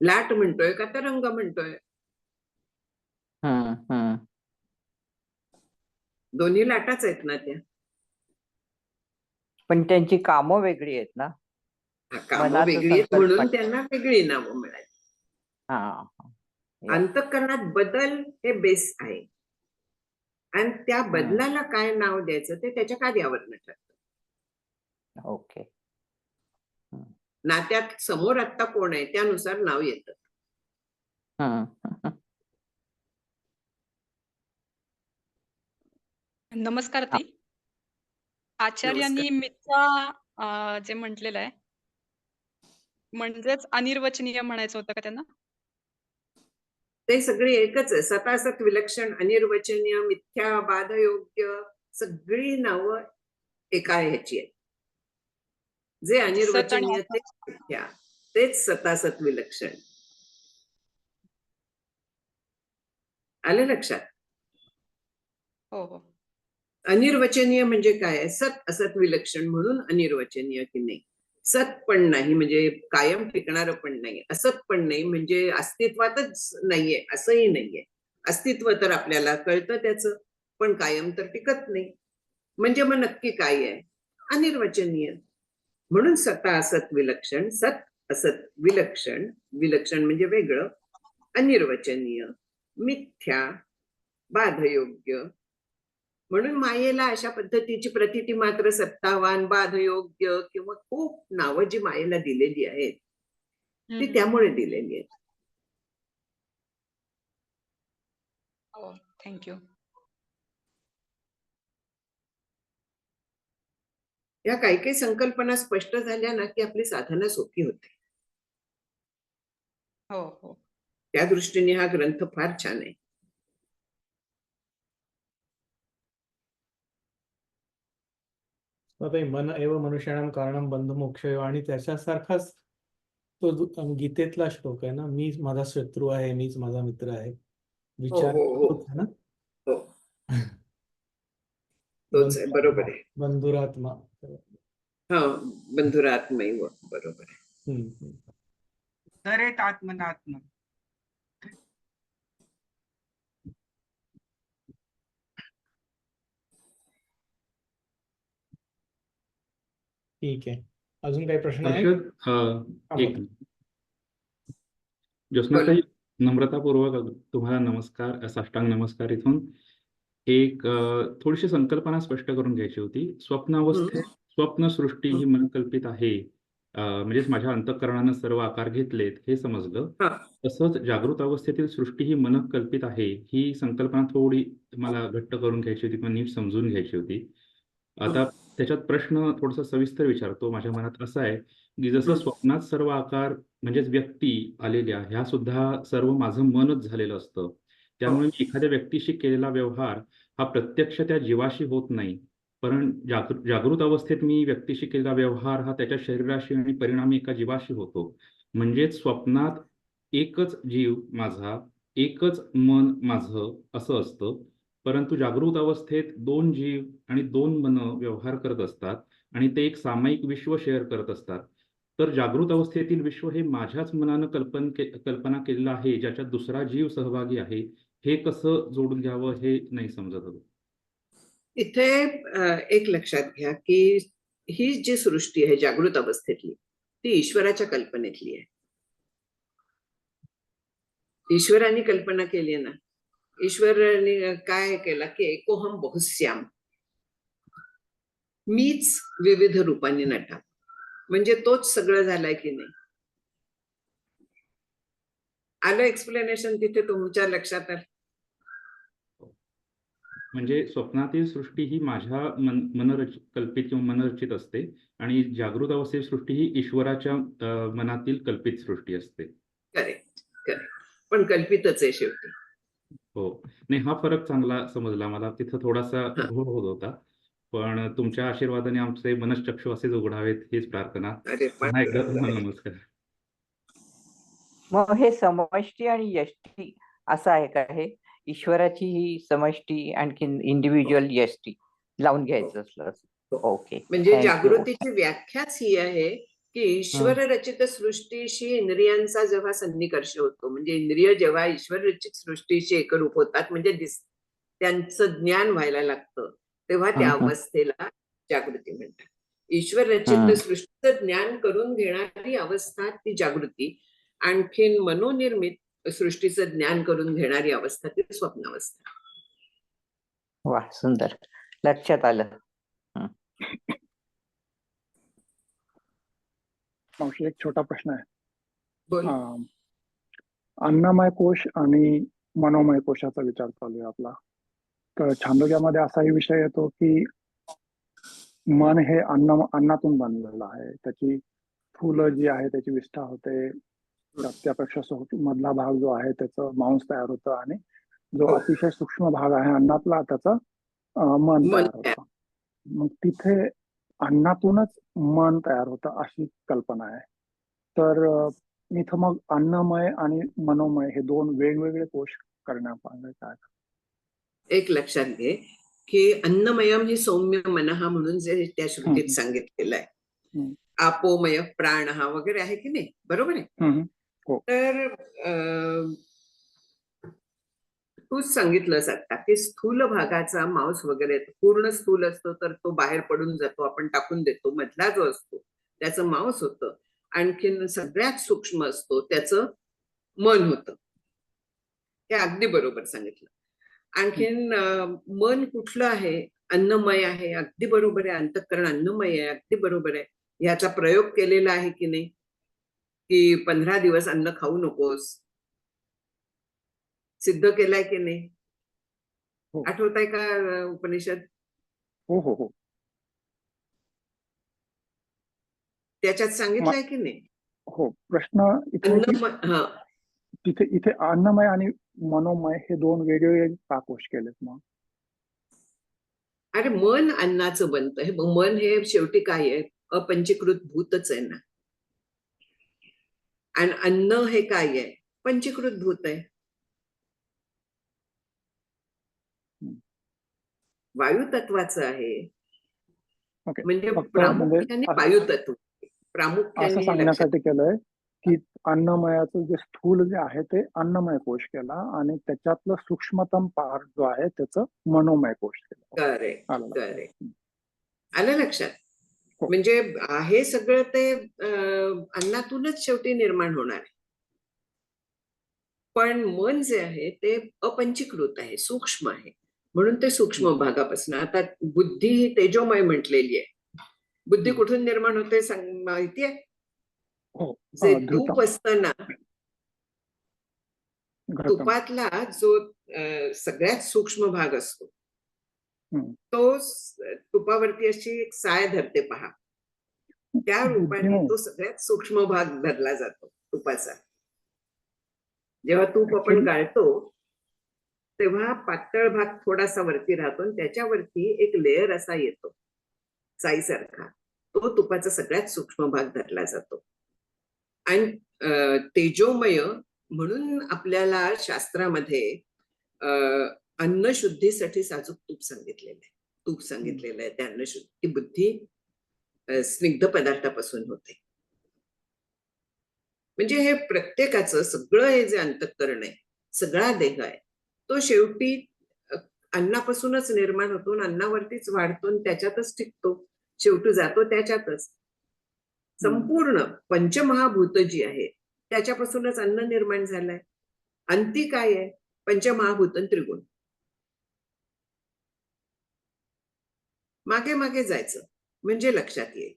लाट म्हणतोय का तरंग म्हणतोय? दोन्ही लाटाच आहेत ना त्या. पण त्यांची कामं वेगळी आहेत ना. कामं वेगळी आहेत म्हणून त्यांना वेगळी नावं मिळाली. अंतःकरणात बदल हे बेस आहे, आणि त्या बदलाला काय नाव द्यायचं ते त्याच्या कार्यावरनं ठरतं. ओके. नात्यात समोर आत्ता कोण आहे त्यानुसार नाव येतं. नमस्कार ताई. आचार्यांनी मिथ्या जे म्हटलेलं आहे, म्हणजेच अनिर्वचनीय म्हणायचं होतं का त्यांना? ते सगळी एकच आहे. सतासत विलक्षण, अनिर्वचनीय, मिथ्या, बाधयोग्य, सगळी नावं एका ह्याची आहेत. जे अनिर्वचनीय तेच मिथ्या, तेच सतासत विलक्षण. आलं लक्षात? हो हो अनिर्वचनीय म्हणजे काय आहे? सत असत विलक्षण म्हणून अनिर्वचनीय की नाही. सत पण नाही म्हणजे कायम टिकणारं पण नाही, असत पण नाही म्हणजे अस्तित्वातच नाहीये असंही नाहीये. अस्तित्व तर आपल्याला कळतं त्याचं, पण कायम तर टिकत नाही. म्हणजे मग नक्की काय आहे? अनिर्वचनीय. म्हणून सता असत विलक्षण, सत असत विलक्षण, विलक्षण म्हणजे वेगळं, अनिर्वचनीय, मिथ्या, बाधयोग्य. म्हणून मायेला अशा पद्धतीची प्रतिती मात्र, सत्तावान, बाधयोग्य किंवा खूप नावं जी मायेला दिलेली आहेत ती त्यामुळे दिलेली आहेत. हो थँक्यू. या काही काही संकल्पना स्पष्ट झाल्या ना की आपली साधना सोपी होते. हो हो त्या दृष्टीने हा ग्रंथ फार छान आहे. आता मन एव मनुष्याणाम कारणम बंधमोक्षयो आणि त्याच्यासारखाच तो गीतेतला श्लोक आहे ना, मीच माझा शत्रू आहे, मीच माझा मित्र आहे. विचार हो हो तोच आहे ना. हो तोच आहे, बरोबर आहे. बंधुरात्मा. हा, बंधुरात्मैव, बरोबर आहे. हम्म. दरेत आत्मनात्म. ठीक आहे. अजून काही प्रश्न आहे? हर्षद, एक बोला. ज्योत्स्नाताई, नम्रतापूर्वक तुम्हाला नमस्कार, साष्टांग नमस्कार. इथून एक थोडीशी संकल्पना स्पष्ट करून घ्यायची होती. स्वप्नावस्थेत स्वप्नसृष्टी ही मनकल्पित आहे, म्हणजेच माझ्या अंतःकरणानं सर्व आकार घेतलेत हे समजलं. हा. तसंच जागृत अवस्थेतील सृष्टी ही मनकल्पित आहे ही संकल्पना थोडी मला घट्ट करून घ्यायची होती, किंवा नीट समजून घ्यायची होती. आता त्याच्यात प्रश्न थोडासा सविस्तर विचारतो. माझ्या मनात असा आहे की जसं स्वप्नात सर्व आकार म्हणजेच व्यक्ती आलेल्या ह्या सुद्धा सर्व माझं मनच झालेलं असतं. त्यामुळे मी एखाद्या व्यक्तीशी केलेला व्यवहार हा प्रत्यक्ष त्या जीवाशी होत नाही, पण जागृत अवस्थेत मी व्यक्तीशी केलेला व्यवहार हा त्याच्या शरीराशी आणि परिणामी एका जीवाशी होतो. म्हणजेच स्वप्नात एकच जीव माझा, एकच मन माझं असं असतं. परंतु जागृत अवस्थेत दोन जीव आणि दोन मन व्यवहार करत असतात आणि ते एक सामायिक विश्व शेअर करत असतात. तर जागृत अवस्थेतील विश्व हे माझ्याच मनानं कल्पना केलेलं आहे, ज्याच्यात दुसरा जीव सहभागी आहे. हे कसं जोडून घ्यावं हे नाही समजत होतं. इथे एक लक्षात घ्या की ही जी सृष्टी आहे जागृत अवस्थेतली ती ईश्वराच्या कल्पनेतली आहे. ईश्वराने कल्पना केली ना. ईश्वराने काय केलं की एकोहम बहुश्याम, मीच विविध रूपांनी नटा, म्हणजे तोच सगळं झालाय की नाही. आलं एक्सप्लेनेशन तिथे तुमच्या लक्षात आलं? म्हणजे स्वप्नातील सृष्टी ही माझ्या कल्पित किंवा मनरचित असते आणि जागृत अवस्थेतील सृष्टी ही ईश्वराच्या मनातील कल्पित सृष्टी असते. करेक्ट करेक्ट, पण कल्पितच आहे शेवटी. हो, नाही हा फरक चांगला समजला मला. तिथं थोडासा घोळ होत होता, पण तुमच्या आशीर्वादाने आमचे मनश्चक्षु असेच उघडावेत हीच प्रार्थना. अरे पुन्हा एकदा तुम्हाला नमस्कार. मग हे समष्टी आणि यष्टी असं आहे का? हे ईश्वराची ही समष्टी आणखी इंडिव्हिज्युअल यष्टी लावून घ्यायचं असलं? ओके, म्हणजे जागृतीची व्याख्याच ही आहे की ईश्वर हा. रचित सृष्टीशी इंद्रियांचा जेव्हा सन्निकर्ष होतो, म्हणजे इंद्रिय जेव्हा ईश्वर रचित सृष्टीशी एकरूप होतात, म्हणजे त्यांचं ज्ञान व्हायला लागतं, तेव्हा त्या अवस्थेला जागृती म्हणतात. ईश्वर रचित सृष्टीचं ज्ञान करून घेणारी अवस्था ती जागृती, आणखीन मनोनिर्मित सृष्टीचं ज्ञान करून घेणारी अवस्था ती स्वप्नावस्था. वा, सुंदर, लक्षात आलं. मावशी, एक छोटा प्रश्न आहे. बोल. अन्नमय कोश आणि मनोमय कोशाचा विचार चालू आहे आपला. तर छांदोग्यामध्ये असाही विषय येतो की मन हे अन्नातून बनलेलं आहे. त्याची फुलं जी आहे त्याची विष्ठा होते, त्यापेक्षा मधला भाग जो आहे त्याचं मांस तयार होतं आणि जो अतिशय सूक्ष्म भाग आहे अन्नातला त्याचं मन तयार होतं. मग तिथे अन्नातूनच मन तयार होतं अशी कल्पना आहे. तर इथं मग अन्नमय आणि मनोमय हे दोन वेगवेगळे कोश करण्यात आलंय काय? एक लक्षात घे की अन्नमयम ही सौम्य मनहा म्हणून जे त्या श्रुतीत सांगितलेलं आहे, हम्म. आपोमय प्राणहा वगैरे आहे की नाही, बरोबर आहे. हम्म. हो. तर तूच सांगितलंस आता की स्थूल भागाचा मांस वगैरे पूर्ण स्थूल असतो तर तो बाहेर पडून जातो, आपण टाकून देतो. मधला जो असतो त्याचं मांस होतं. आणखीन सगळ्यात सूक्ष्म असतो त्याचं मन होतं. हे अगदी बरोबर सांगितलं. आणखीन मन कुठलं आहे? अन्नमय आहे. अगदी बरोबर आहे. अंतःकरण अन्नमय आहे. अगदी बरोबर आहे. याचा प्रयोग केलेला आहे की नाही, की 15 दिवस अन्न खाऊ नकोस, सिद्ध केलाय की नाही? हो. आठवत का उपनिषद? हो हो हो. त्याच्यात सांगितलंय की नाही? हो. प्रश्न इथे आहे की हा, इथे अन्नमय आणि मनोमय हे दोन वेगवेगळे का कोश केलेत मग? अरे मन अन्नाचं बनतं. हे मन हे शेवटी काय आहे? अपंचीकृत भूतच आहे ना. आणि अन्न हे काय आहे? पंचीकृत भूत आहे. वायू तत्वाचं आहे. ओके. म्हणजे फक्त म्हणजे प्रामुख्याने वायू तत्व, असं प्रामुख्याने लक्षात. सांगण्यासाठी केलंय की अन्नमयाचं जे स्थूल जे आहे ते अन्नमय कोश केला आणि त्याच्यातलं सूक्ष्मतम पार्ट जो आहे त्याचं मनोमय कोश केला. करेक्ट आलं लक्षात. करेक्ट. आलं लक्षात. हो. म्हणजे हे सगळं ते अन्नातूनच शेवटी निर्माण होणार आहे. पण मन जे आहे ते अपंचीकृत आहे, सूक्ष्म आहे. म्हणून ते सूक्ष्म भागापासून. आता बुद्धी ही तेजोमय म्हटलेली आहे. बुद्धी कुठून निर्माण होते माहितीये? हो. जे धृतम. तूप असतं ना, घृतम. तुपातला जो सगळ्यात सूक्ष्म भाग असतो तो तुपावरती अशी एक साय धरते पहा. त्या रूपाने तो सगळ्यात सूक्ष्म भाग धरला जातो तुपाचा. जेव्हा तूप आपण गाळतो तेव्हा पातळ भाग थोडासा वरती राहतो आणि त्याच्यावरती एक लेअर असा येतो साईसारखा. तो तुपाचा सगळ्यात सूक्ष्म भाग धरला जातो. आणि तेजोमय म्हणून आपल्याला शास्त्रामध्ये अन्नशुद्धीसाठी साजूक तूप सांगितलेलं आहे. तूप सांगितलेलं आहे. त्या अन्नशुद्धी बुद्धी स्निग्ध पदार्थापासून होते. म्हणजे हे प्रत्येकाचं सगळं हे जे अंतःकरण आहे, सगळा देह आहे, तो शेवटी अन्नापासूनच निर्माण होतो, अन्नावरतीच वाढतो, त्याच्यातच टिकतो, शेवटी जातो त्याच्यातच. संपूर्ण पंचमहाभूत जी आहे त्याच्यापासूनच अन्न निर्माण झालंय. अंती काय आहे? पंचमहाभूत त्रिगुण. मागे मागे जायचं म्हणजे लक्षात येईल.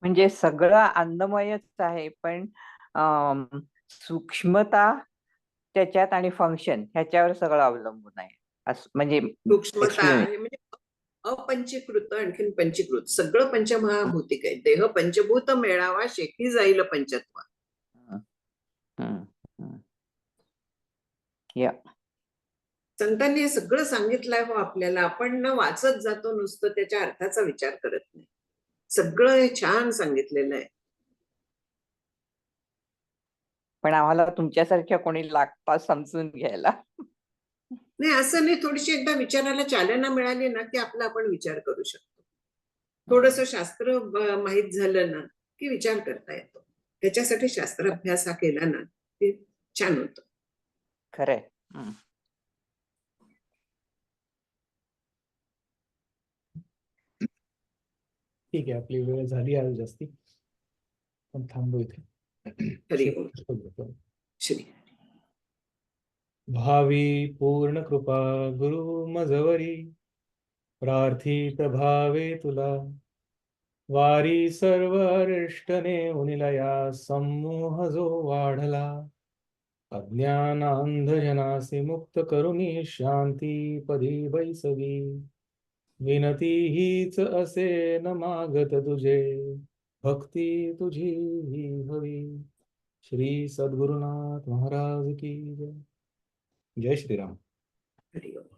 म्हणजे सगळं अन्नमयच आहे पण सूक्ष्मता त्याच्यात आणि फंक्शन ह्याच्यावर सगळं अवलंबून आहे. म्हणजे सूक्ष्मता म्हणजे अपंचीकृत आणखीन पंचीकृत सगळं पंचमहाभूतिक आहे. देह पंचभूत मेळावा शेकी जाईल पंचत्व. संतांनी हे सगळं सांगितलंय हो आपल्याला. आपण न वाचत जातो नुसतं, त्याच्या अर्थाचा विचार करत नाही. सगळं हे छान सांगितलेलं आहे. पण आम्हाला तुमच्यासारख्या कोणी लागतात समजून घ्यायला. नाही असं नाही, थोडीशी एकदा विचाराला चालना मिळाली ना की आपला आपण विचार करू शकतो. थोडस शास्त्र माहित झालं ना की विचार करता येतो. त्याच्यासाठी शास्त्र अभ्यास हा केला ना की छान होतं. खरंय. ठीक आहे, आपली वेळ झाली आज जास्ती, पण थांबू इथे. हरी ओम. श्री भावी पूर्ण कृपा गुरु मजवरी, प्रार्थित भावे तुला. वारी सर्व अरिष्टने मुनिलया समूह जो वाढला. अज्ञानांधजनासी मुक्त करुणी शांती पदी बैसवी. विनती हीच असे न मागत तुझे, भक्ती तुझी ही हवी. श्री सद्गुरुनाथ महाराज की जय. जय श्रीराम. हरिओम.